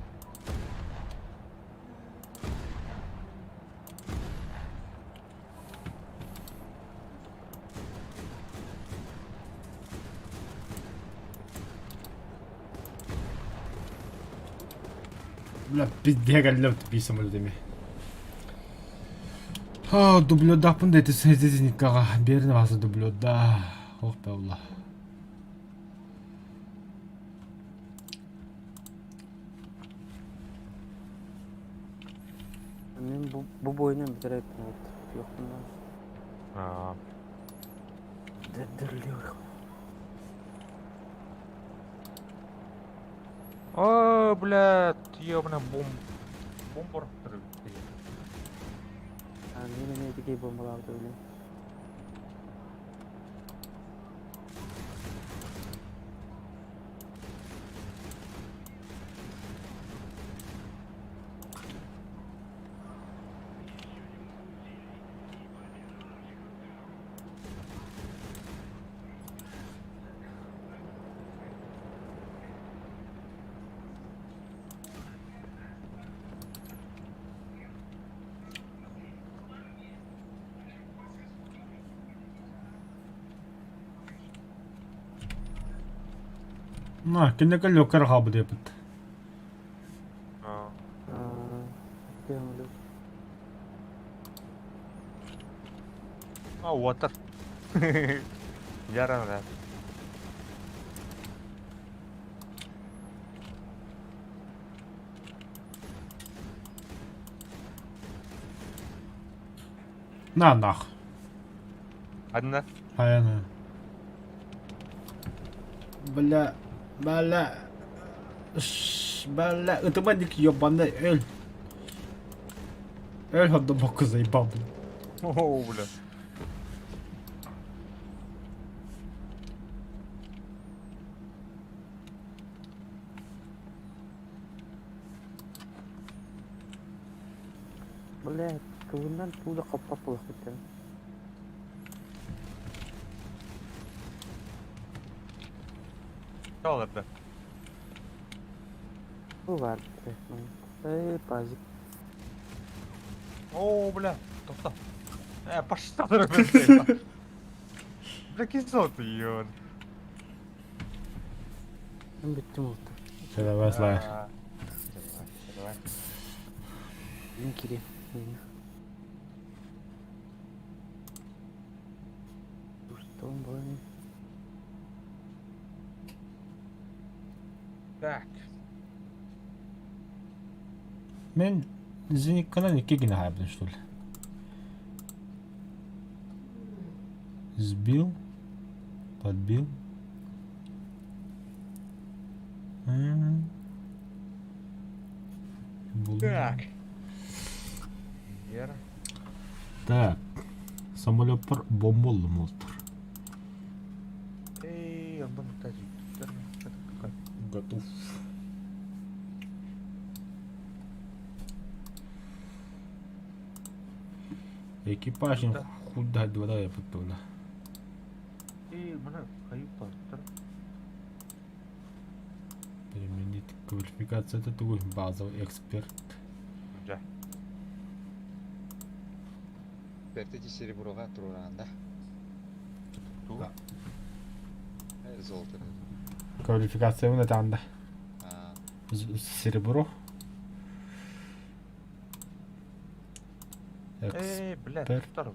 Бля, пиздегаллер тупи самолетами. Дублёдапын да это сезизникага берне басы дублёда. Ох be Allah.
Men bu oyunu bitirecektim. Yok bundan.
А,
Diriliyor.
О, блядь, ёбаный бомбар.
Yani yine dikey bombalar da öyle.
Кинека лёкер хабы депет.
А,
Devam
water. Jarang kan.
Нах.
Одна.
Аяна. Бля. Бля, это мандик ёбаный эль. Эль ходда боку заебал, бля.
О, бля.
Блядь, кылından tuğla kapat buluq bitten.
Ne olur da?
Bu var resmen. Pazik.
О, бля, тоқта. Пошла дұрып. Бля, кесот ебан.
Ben bittim oldu.
Selamlar.
Ben gireyim. Dostum böyle.
Так.
Мен Зеникканан 2 гина хайбдым, что ли? Сбил. Подбил.
Так. Вера.
Так. Самолёттар бомболы молтыр.
Эй, он был тажик.
Готов. Экипажын худда двора yapıttı.
Эй, mana kayıp var.
Применить квалификация это твой базовый эксперт.
Да.
Бертети сереброға тұрғанда.
Ту.
Золото.
Квалификация это анда. Серебро.
Эй, блядь,
Эксперт.
второй.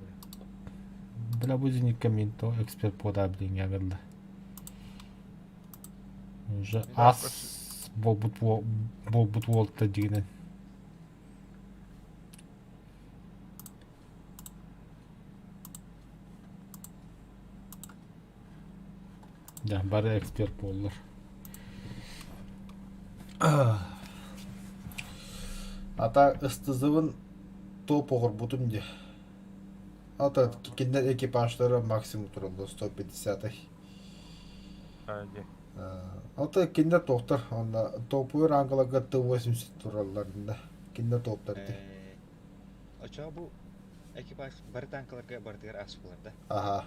Бля бузник комменто эксперт подобный ягода. Уже ас болбут волта дигнен. Да, бары эксперт болдур. Ата ыстызыбын топ оғыр бұтым де. Ата кендер экипаждары максимум тұрылды 150-ай.
Hadi.
Ата кендер тоқтар. Топуыр аңғылыға Т-80 тұраларында. Кендер топтар де.
Açığa bu ekipaj bir tankalarga bardigar as bo'lardi.
Аха.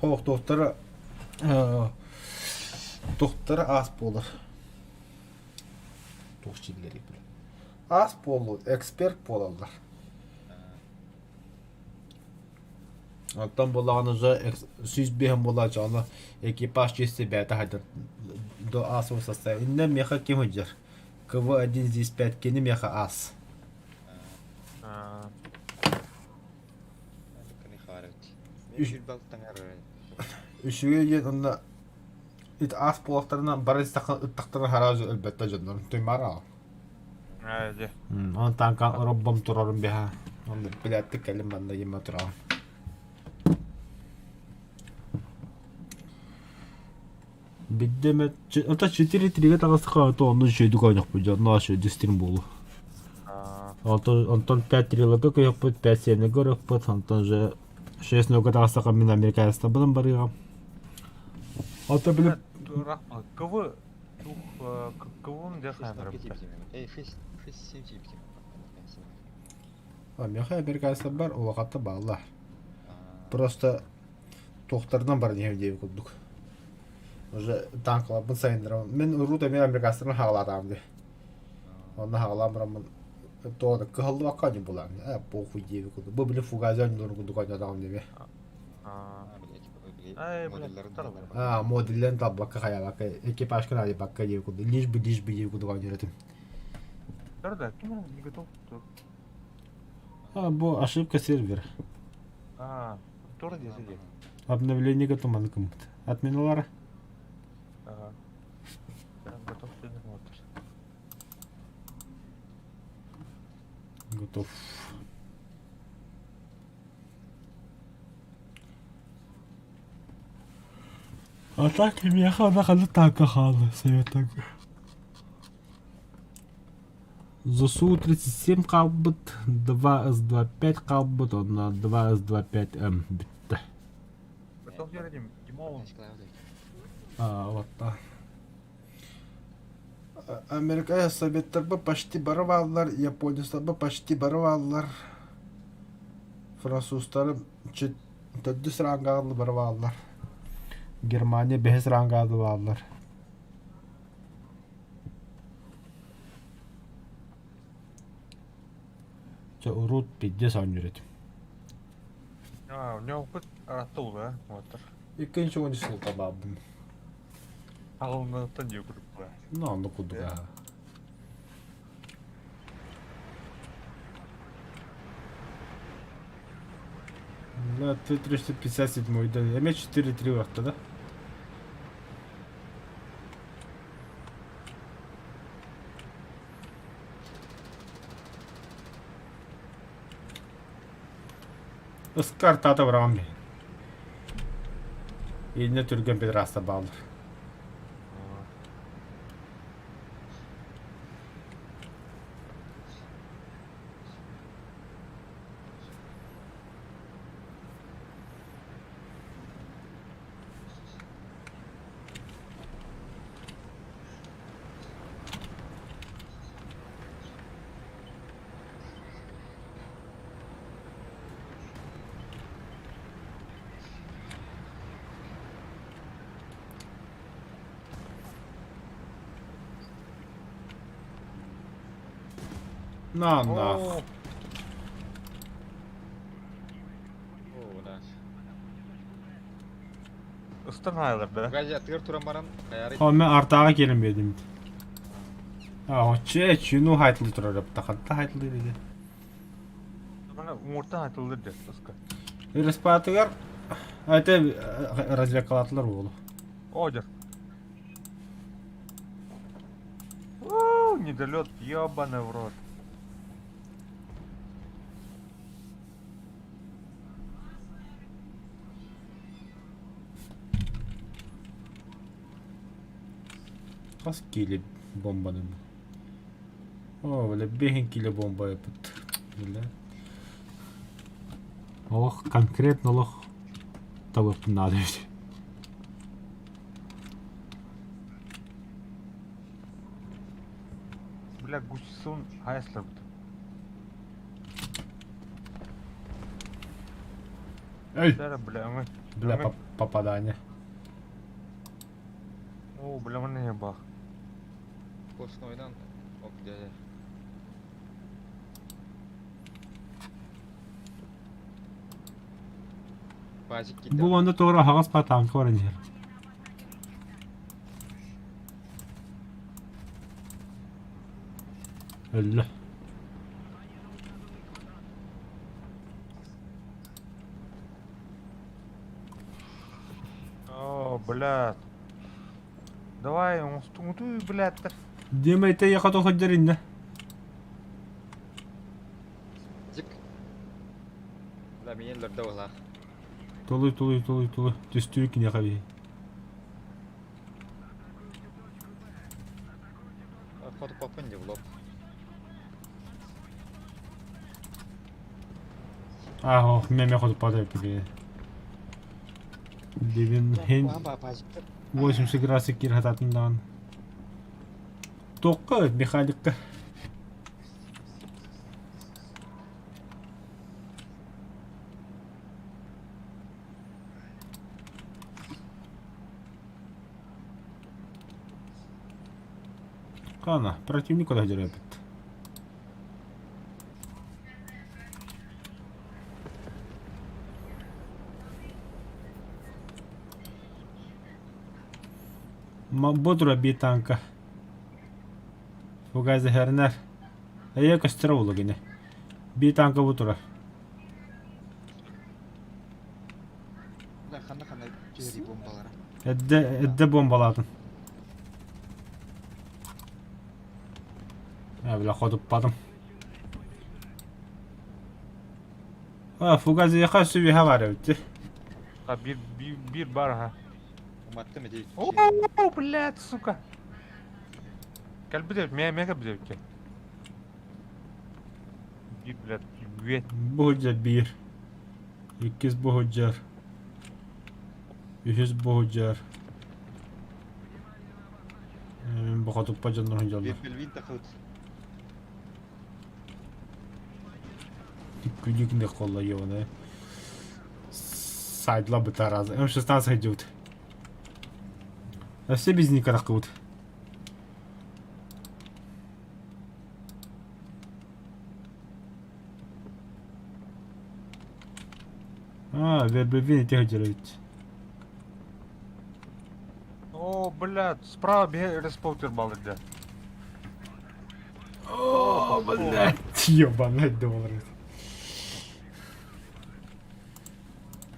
Хоқ тоқтары ас болыр. Тоқчиллери бір. Ас болу, эксперт болалар. Оттан болағаны жа сүзбейін бола экипаж жесі бәді хайдар. До ас осасы. Иннен меха кем өджер. КВ-1 здесь 5 кені меха ас.
Кыны харыт.
Үш-
Мен балтаңар.
Үшіге ен онда ит ас полақтарына бары ыттақтарын харазы әлбәтті жондар. Тоймар ал.
Әйде.
Он танкан роббом турарым беха. Он біләтті кәлім банда ема туралым. Биддеме... Ота 4-3-ге тағысыға ото onun жөйді қойнақ бұл жарына жөйді стрим болу. Онтон 5-3-лігі көйек бұд, 5-7-ге көрек бұд, онтон же 6-0-ге тағысыға мен Америкаста бұдан барыға. Ото біліп...
КВ... КВ-м де қаймырым.
Фес 7 типки.
Меха Америкаста бар, уақатты бағылар. Просто тоқтарынан бар дейм дейм күлдік. Уже танкалабын сайындырам. Мен ұруд әмен Америкастарын хағаладам де. Оны хағаламырамын. Тоғады кығылды баққаны болам. Похуй дейм күлді. Бұл білі фугазиан нұрын күлді қойны адамым деме.
Ай,
Модельлерин
Модельлерін тал баққа қая баққа. Экипаж кінали баққа дейм күлді. Лиш бы дейм күлді қойны өретім.
Тұрда, кім не готов?
Бұл ошибка сервер.
Тура десе де.
Обновление готовы кому-то. Отменулары?
Готов сюда смотришь.
Готов. А так я хана танка хана советую. ЗСУ 37 қалбыт, 2С25 қалбыт, онна 2С25М бітті.
Готов ередім, Димоун.
Вот так. Америка Советтер почти барып алdılar, Япониястар почти барып алdılar. Француздар 4 sıranга барып алdılar. Германия 5 sıranга алdılar. Урут 50 сан жүретім.
У него опыт араттыл да, вот.
Екінші ойнышыл табабым.
Ағылмақтан не көріп қоя.
Оны құдыға. Да, 357 да. Еме 4-3 вақты да? Ыскар тата бұрағам мен. Еліне түрген бедраста балыр. На.
О, да.
Ыстанайлар да.
Газя тыр турамаран каяры.
О, мен артаға келім бедім. Чүйіну хайтылы тұрар өп, тақатта хайтылы деді.
Бana umurtan atıldı de Ыска.
Респатығар, әйті развлекалатылар болу.
Одер. Недолет, ебаный в рот.
Қас келі бомбаны бұл. О, бля, 5 келі бомба өпіт. Олық, конкретно олық табыпты надо өте.
Бля, гуссон хайслар бут.
Эй!
Бля, мы.
Бля, попадание.
О, бля, мы не бах.
Постын ойдан ок деді. Базик кетті.
Бұл онда тоғыра хағас па танкі бар әнжер. Öldü.
О, блядь. Давай, унтуй, блядь.
Демейте яхат оходжаринна.
Зик. Да, мен лорда ола.
Тулы. Түстүүк не хаби.
Фото попын деп лоп.
Ох, меме ходып падает тебе. Дебин хен
Ба пажик.
80 градусик кир хататындан. Тоққа механикка. Кана, противник куда дерет. Бодро битанка. Фугазы хернер. Ая костра улыгыны. Битанка бутура.
Да, хана жери бомбалары.
Эдде бомбалатын. Я бля ходып падым. Фугазы яха süvi var ötü.
Ha, bir бар, ha.
Уматты ма дейт.
О, блядь, сука. Кәл бідеу, мега бідеу ке. Bir, блядь, güvet.
Bu hoca 1. 2 bu hoca. 3 bu hoca. Bu ходып пажандар hocalar.
Белвин тахыт.
Күдүкүндө колла ёна. Сайдла бытараз. М16 идет. А все без никак ракут. Вербевин те делают.
О, блядь, справа респаутер балды.
О, блядь, ёбаный доллар.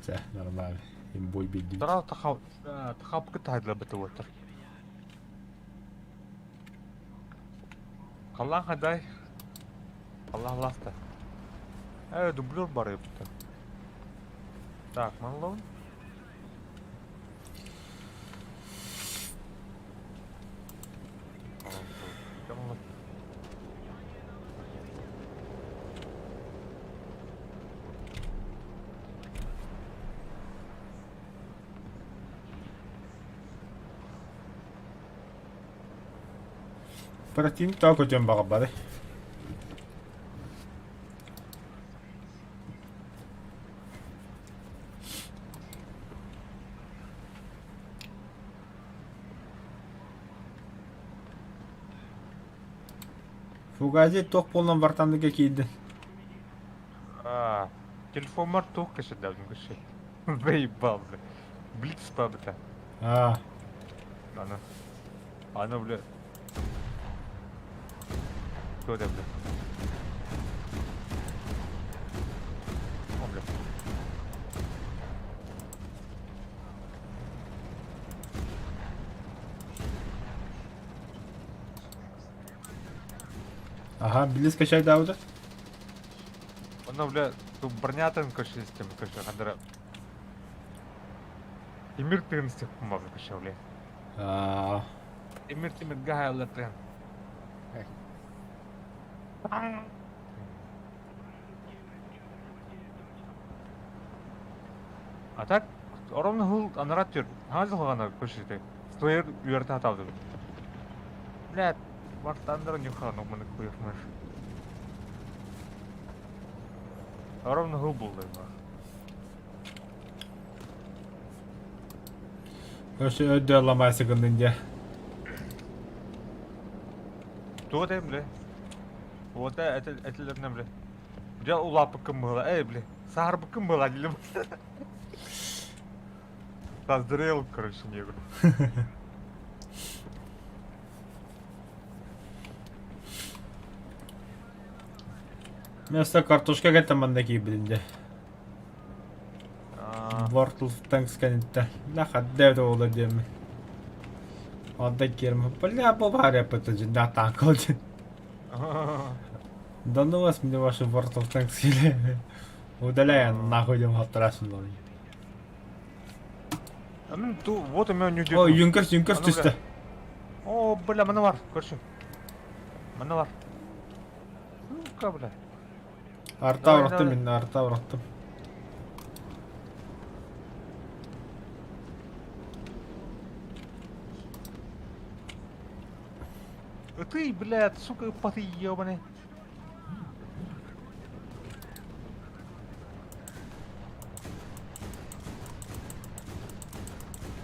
Все, нормально. Им бой бедит.
Дара тахап кытайдла бітіп отыр. Қалан қадай? Қалан ласта. Дублер бар епті. Так, манлауын.
Противник так өтен бағып бады. Фугази тоқ болған вартандыға кейді.
Телефон бар тоқ кеші дәудің кеші. Заебал, бля. Блиц па, бля. Ана, бля. Кто это, бля? О, бля.
Ага, билет скачай Дауда.
Она, бля, тут бронятын көші систем, көші қандыра. Емір тығын істеп құмағы көші, бля. Емір тімір ғай алар тығын. А так, оромны хыл анарат жүр. Хазыл ғана көші. Стойер үйерді аталды. Блядь, бартандырын юқаған оғманы көйірмеш. Оромны хыл болды.
Өші өдді аламай сығындың.
Туға дейм, бля. Вот әтілерінен, бля. Бля, улапы кім бұла, бля. Сағыр бұ кім бұла, делім. Саздырел, короче, негр.
Место картошка кетаманда кийбилинде. World of Tanks канитта. Да хаддэ доола дем. Одда керм. Бля, бабаре патажин да танколдин. Да ну вас мне ваши World of Tanks или удаляя нахуй дем хаттарасın onu.
Вот у меня не
Ой, Юнкерс түсті.
О, бля, мына бар, көрші. Мына бар. Сука, бля.
Арта
Давай,
ұрықтым,
давай.
мен арта ұрықтым.
Ты, блядь, сука, поты ебаный.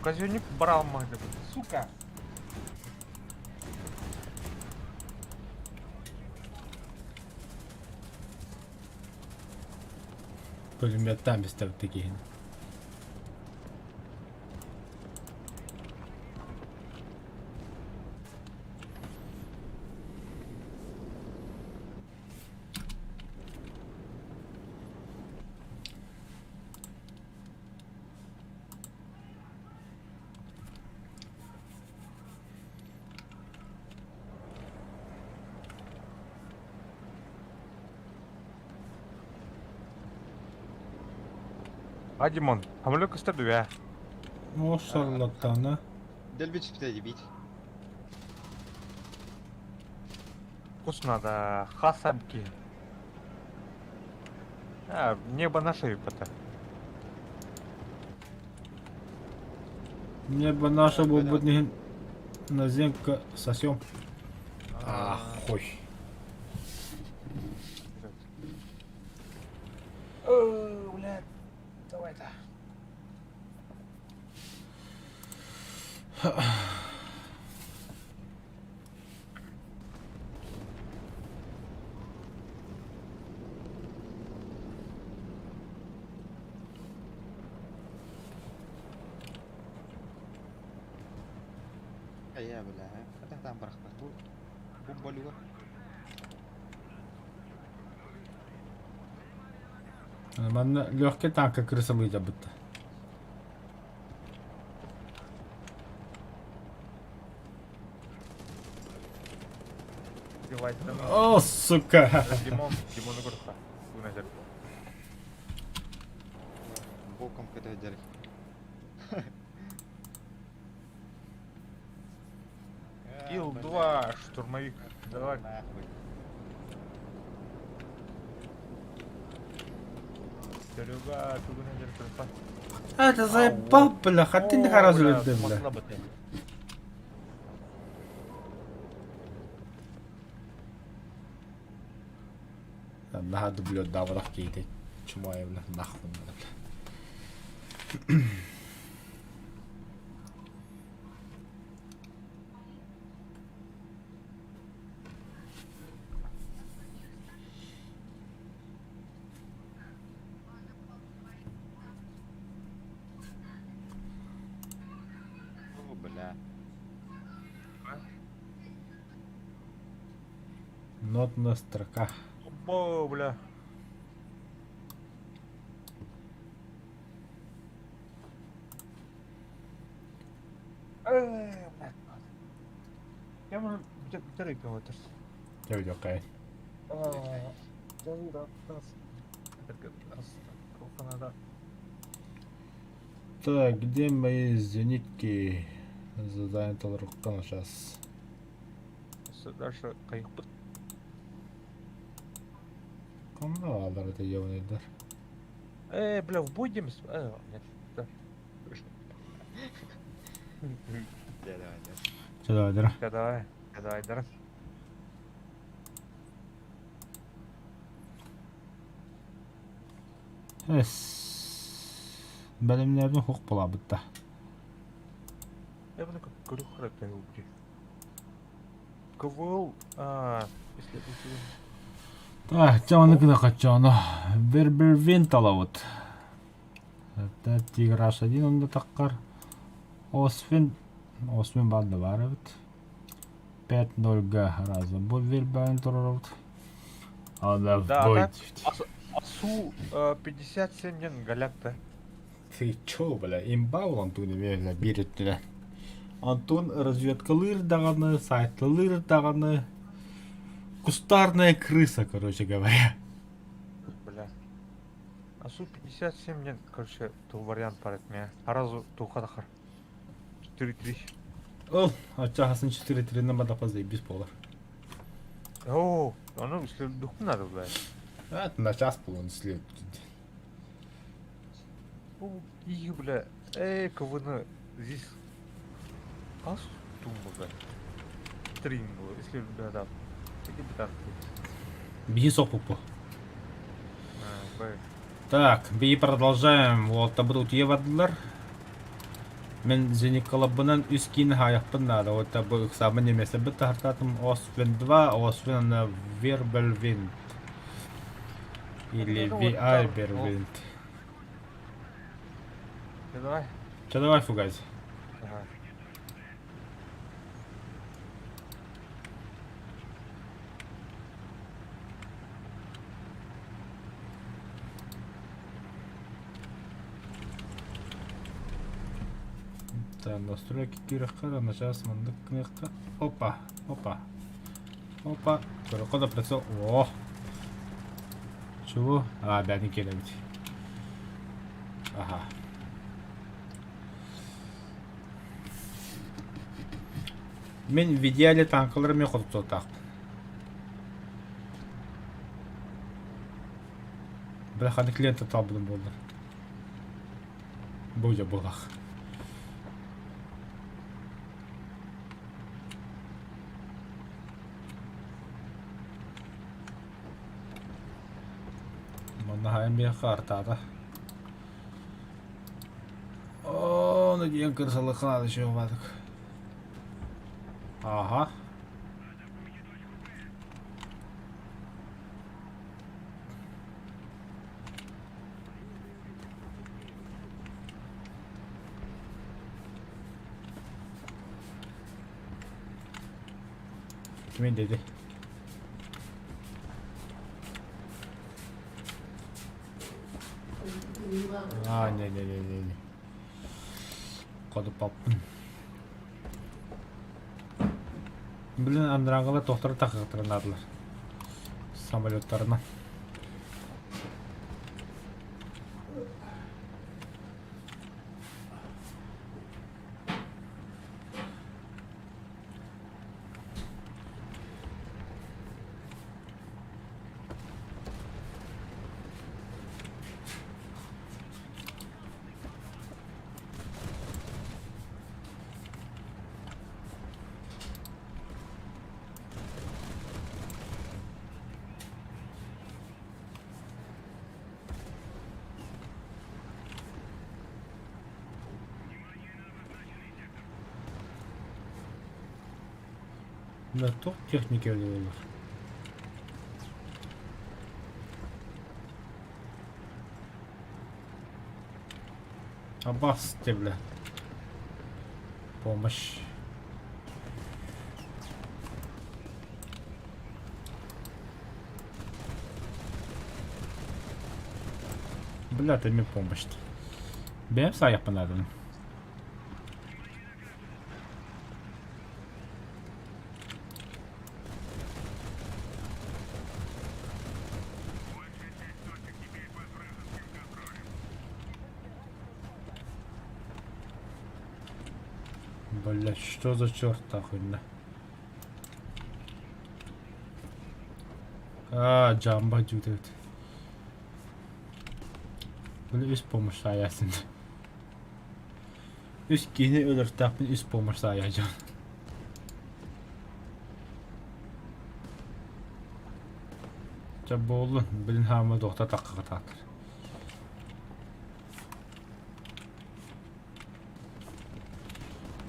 Казённик брал мать, сука.
Пулеметтен бістірді кейін.
А, Димон, самолет кыстырды, бе.
Машаллахтан,
Дел бит спитади бит.
Вкусно, да, хасамки. А, небо на шее пота.
Небо наше будет на земка сосем. Ахуй.
О, блядь, давай-то.
Aya bela. Ada tambah bu bolua.
Мен легкий танка крыса выйдя будто.
Давай-то.
О, сука.
Димон игрушка. Выносит.
Боком kada jari.
Ил-2, штурмовик. Давай.
Нахуй.
Серега, ты выносит.
Это заебал, бля, хотя не хорошо люди, бля. Нахуй дублю даврах кейте. Чему я, бля, нахуй надо, бля.
О, бля.
Нотная строка.
О, бля. Я могу бітери кого-то.
Я видел, кай. Так, где мои зенитки? Задание толрукана сейчас.
Дальше кайық бұт.
Кому алар это ебаныйдар?
Бля, в бой деміз? Нет. Да.
Ya давай.
Че давай,
Давай, дара.
Бәлемлердің хуқ бола бұтта.
Я буду как крюхара убить. КВЛ, исследователь.
Так, чауныкі да қачауны. Bir винт алауыт. Это Тиграш 1 онда таққар. Освин барды бар өт. 5-0 разы. Бұл вербәйін тұрар өт. Она в
Да, а
бой.
так, Асу 57-ден галяпты.
Ты чё, бля, имба ол Антон эме береттиле. Антон разведкалыр даганы, сайтлылыр даганы. Кустарная крыса, короче говоря.
Бля. Асу 57-ден, короче, тул вариант бар этме. Аразу тухадахар. 4-3.
Ол, ачагасын 4-3 мада заебись полар.
О, onu üstündük надо, бля.
Это на час полон следует.
Bu iyi bile. Kavını здесь. Ас тумба, бля. Трин было, если да, да. Иди бы так.
Беги сопупу.
Бля.
Так, беги продолжаем. Вот, табрут евадлар. Мен зеник колобынан үскин хаяппын надо. Вот табу иксабын немесе бит тартатым Освен 2, Освен Вербельвинд. Или Виайбервинд.
Давай.
Че, давай фугайся.
Ага.
Так, настройки кирахара, на час мандык книжка. Опа, опа. Опа. Перехода прицел. О! Чего? А, да, не кидайте. Ага. Мен в идеале танкалармен куртуп так. Бірақ аны клиентті табылым болды. Бойда болақ. Мұны хайын бейқі артады. Оны дейін кірсалы қынады шоғымадық. Ага. Kimin dedi? Ne. Kodu papın. Bilin Andrangala tohtarı takıktırınarlar. Samolyotlarına. Да, топ техники oluyorlar. Аббас бля. Помощь. Бля, ты мне помощь. Бем саяк понадобно. Бля, что за черт охуенно? А, джамба жутет. Бля, üst помощь sayesinde. Üst gene ölür tapın üst помощь sayacağım. Çabuk olun, bilin hamı doktor takığı tatır.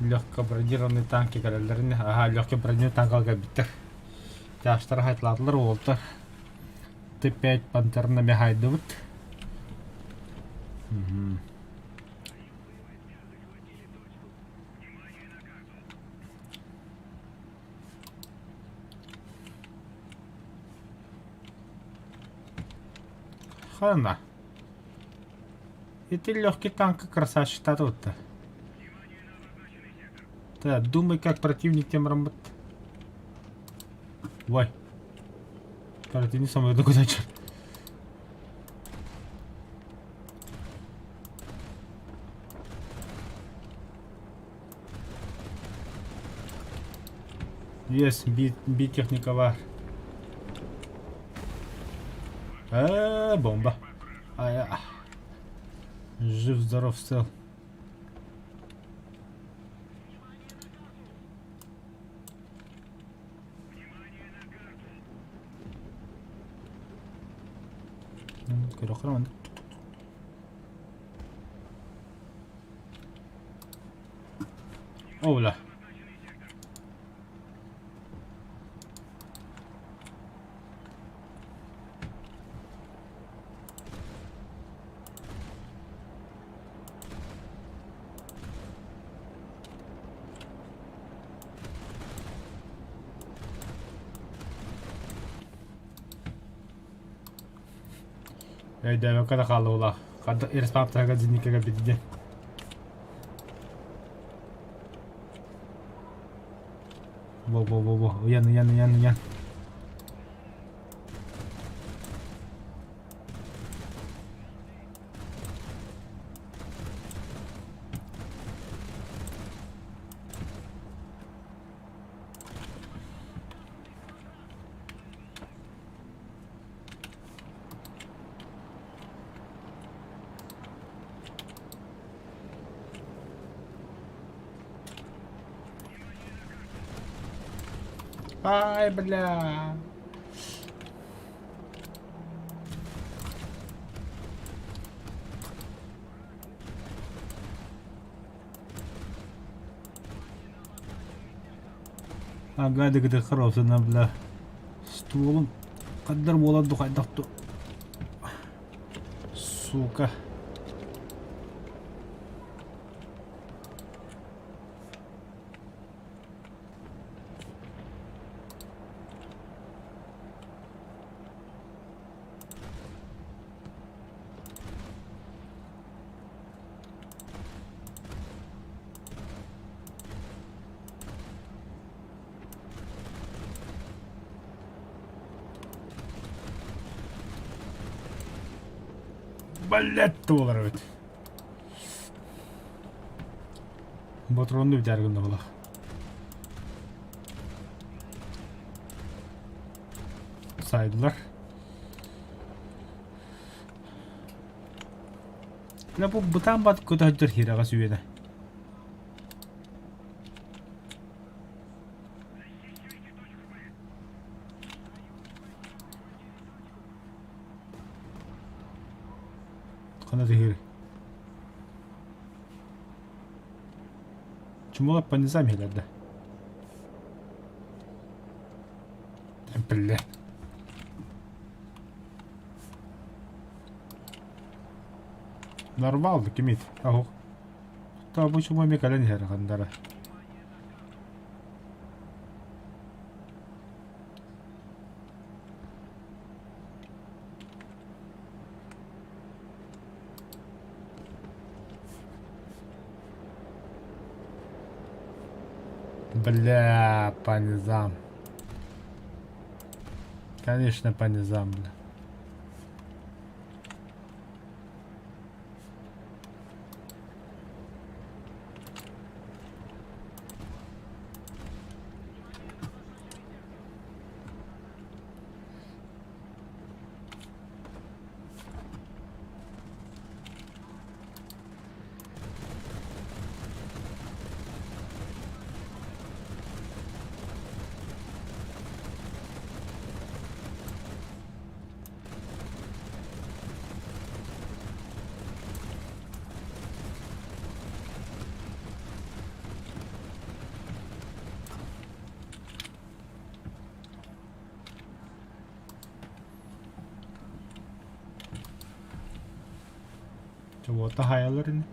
Легко бронированный танки кәрелеріне, легко бронированный танкалға біттір. Жаштар хайтладылар олды. Т-5 пантернаме хайды бұд. Хана. Это легкий танк красавчик тут-то. Да, думай, как противник тем работает. Ой. Противник самый куда черт. Есть, би техника var. Бомба. Жив, здоров, цел. Охрана. Оула. Эй, да, когда халула. Когда ирспап тага зинникага бидиден. Во. Ян. Ай, бля. Ага, да хорошая, бля. Стволом. Кадр болады қайдақты. Сука. Блять, доллар бит. Ботронду битәргән була. Сайдылар. Менә бу бутан бат көтәдер хирага сүгәдә. Кана дихир. Чумула по низам хиләдә. Бля. Нормально, кимит. Аху. Та бу чума мекален хәр гандара. Бля, по низам. Конечно, по низам, бля. Çabukta hayallerini.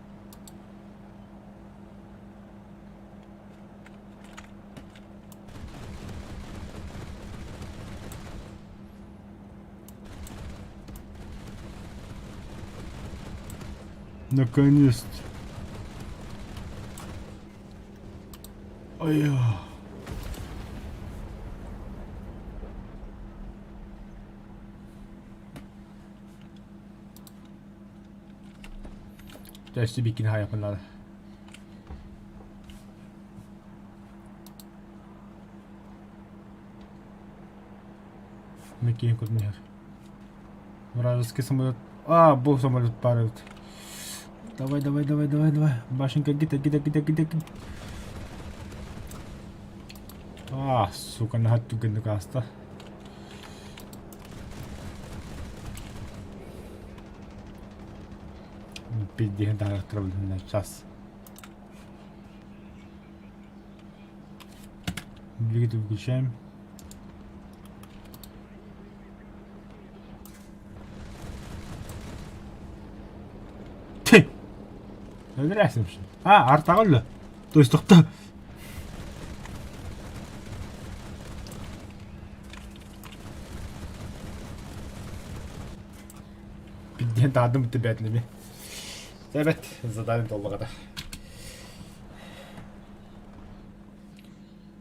Наконец-то. Ой. Täytyy bikin hayapınlar. Микки куда мер. Вражеский самолет. А, был самолет падает. Давай, давай, давай, давай, давай. Башенка, гита. А, сука, нахату генкаста. Пиздец, да, трудно на час. Двигатель выключаем. Öldürersin şimdi. Ha artık öldü. Duyduk da. Bildiğin dadım tibetli mi? Evet, zaten dolma kadar.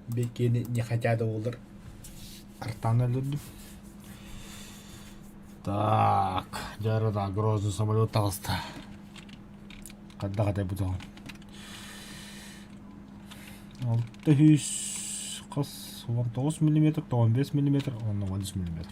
Belki ne хотя da olur. Артан öldürdüm. Так, жарада грозный самолет алысты. Кандай бұдан? 619 мм, 15 мм, 13 мм.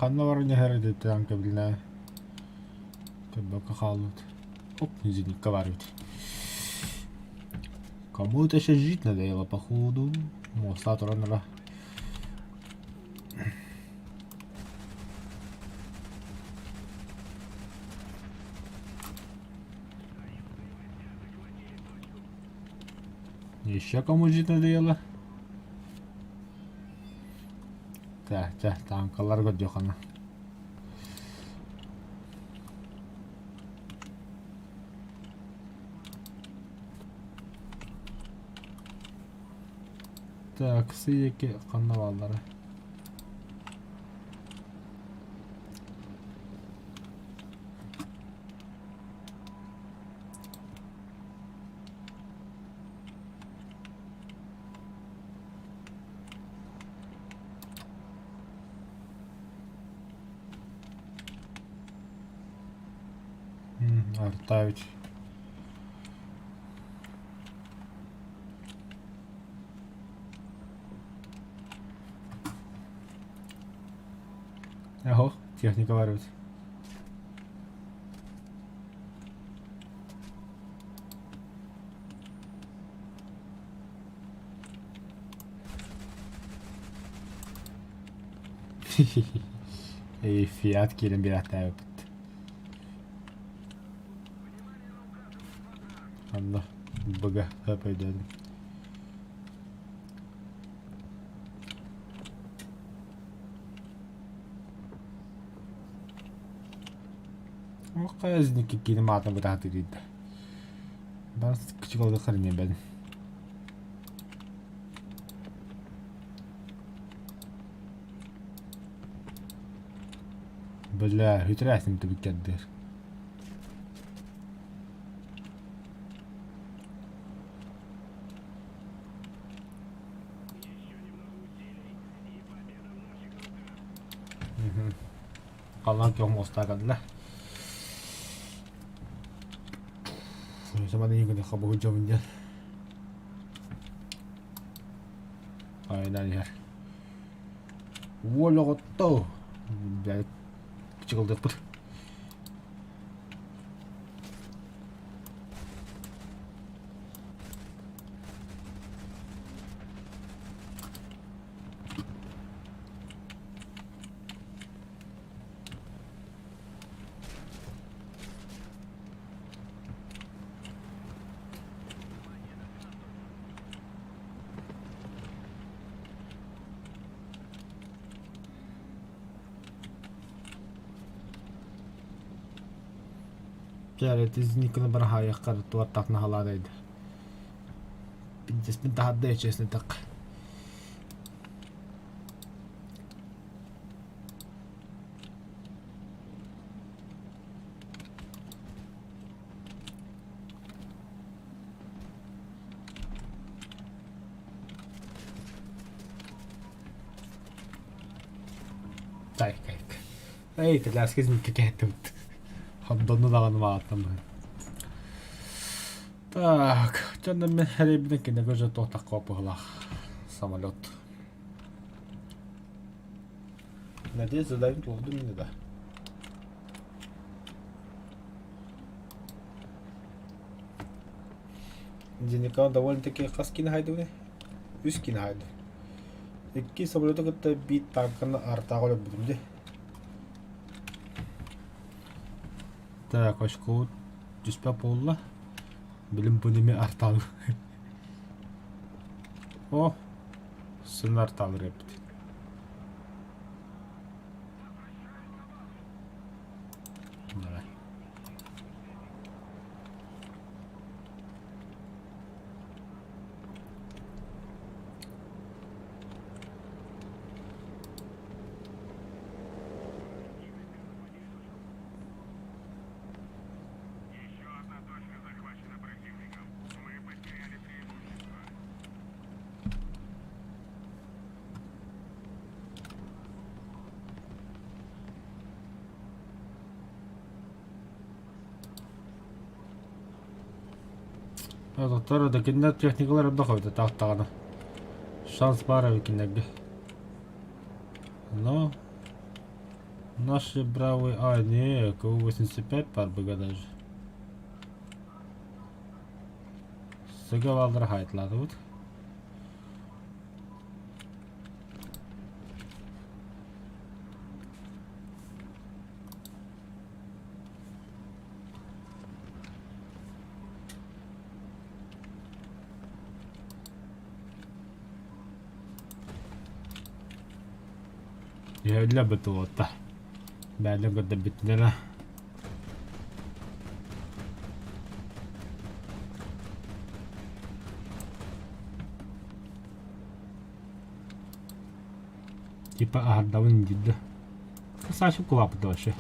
Kanna var ne her dedi tanka bilne. Kabaka халут. Оп, извини, коварит. Кому-то еще жить надоело, походу. О, статуя надо. Еще кому жить надоело? Так, танкалар көт ана. Так, сыеке канаваллары. Артавич. Ого, техника ворует. Ey fiyat gelin bir hata yaptı. Allah bıga yapayım. Казники кинематом братырид. Бас küçük oldu kırmıyor ben. Бля, хитрясим ты бикеддер. Kalan yok mu ostakadılar? Sama din ko nakabuhudyaw dyan. Ayun yan. Wala ko to. Dahil çıkıldı pır. Жарет никогда барахая карты так на халадайд. 50 минут хадда честно так. Так, как. Эй, ты ляски какие-то. Хабдонну даганы мааттам. Так, жана мен хәребинекине көжө тоқтақ қопығылақ самолет. Надеюсь, задавим толды мені да. Денекан довольно-таки қас кені хайды өне? Үс кені хайды. Екі самолеті күтті бит танканы артағы өлі бұдымде. Так, очко жүспе болла. Білім бұнеме арталы. О, сын арталы репті. Давай. Доктор, да киндер техникалар обдохойды тақтағаны. Шанс бар әвекіндегі. Но... Наши бравые... А, не, КУ-85 бар бұға даже. Сыға валдыр хайтылады бұд. Yöllä betuota. Bäälän kun bitnellä. Типа ahdawn jidda. Sashu kuwap doşe.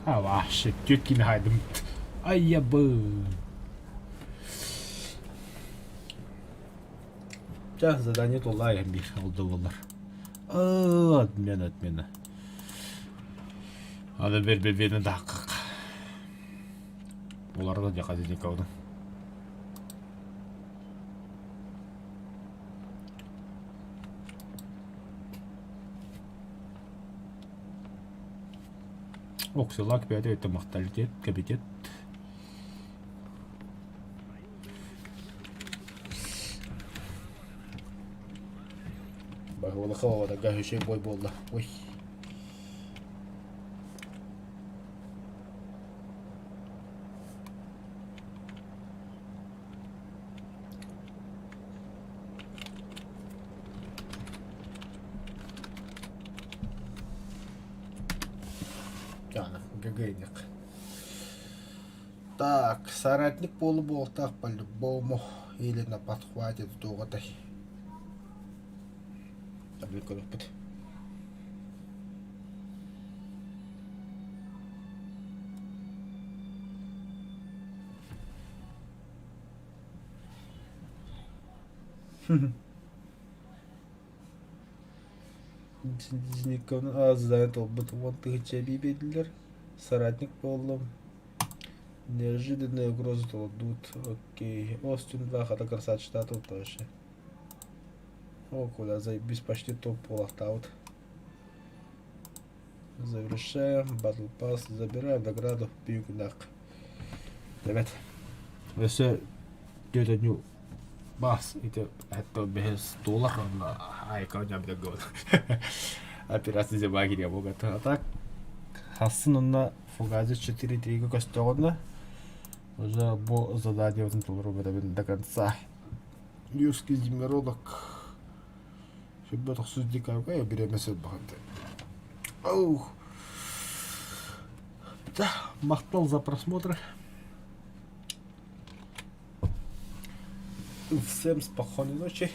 Ваше, тёткин хайдым. Ай, я бы. Сейчас задание то лаем бих олдулар. Отмена. Ада бер дак. Оларда да казыны калды. Оксилак бәді өті мақталитет, кабитет. Бағылы қауада ғашыше бой болды. Ой. Гагайник. Так, соратник полубол так по-любому или на подхвате туготай. Таблику опыт. Никому аздан толбут вот ты чеби бедлер. Соратник болдым. Неожиданные угрозы толдут. Окей. Остин 2 хата красавчик тут тоже. О, куда заебись, почти топ полахтаут. Завершаем. Батл пасс. Забираем награду. Пьюкнак. Evet. Если где-то дню бас, это без $100 на айка у меня будет год. Операция за магия могут. А так Хасын онна Фугази 4-3 көстөгөнна. Уже бу задание өзүн толуру бедебин до конца. Юрский зимеродок. Чтобы тохсуз дикавга я беремесет баганды. Оу. Да, мақтал за просмотр. Всем спокойной ночи.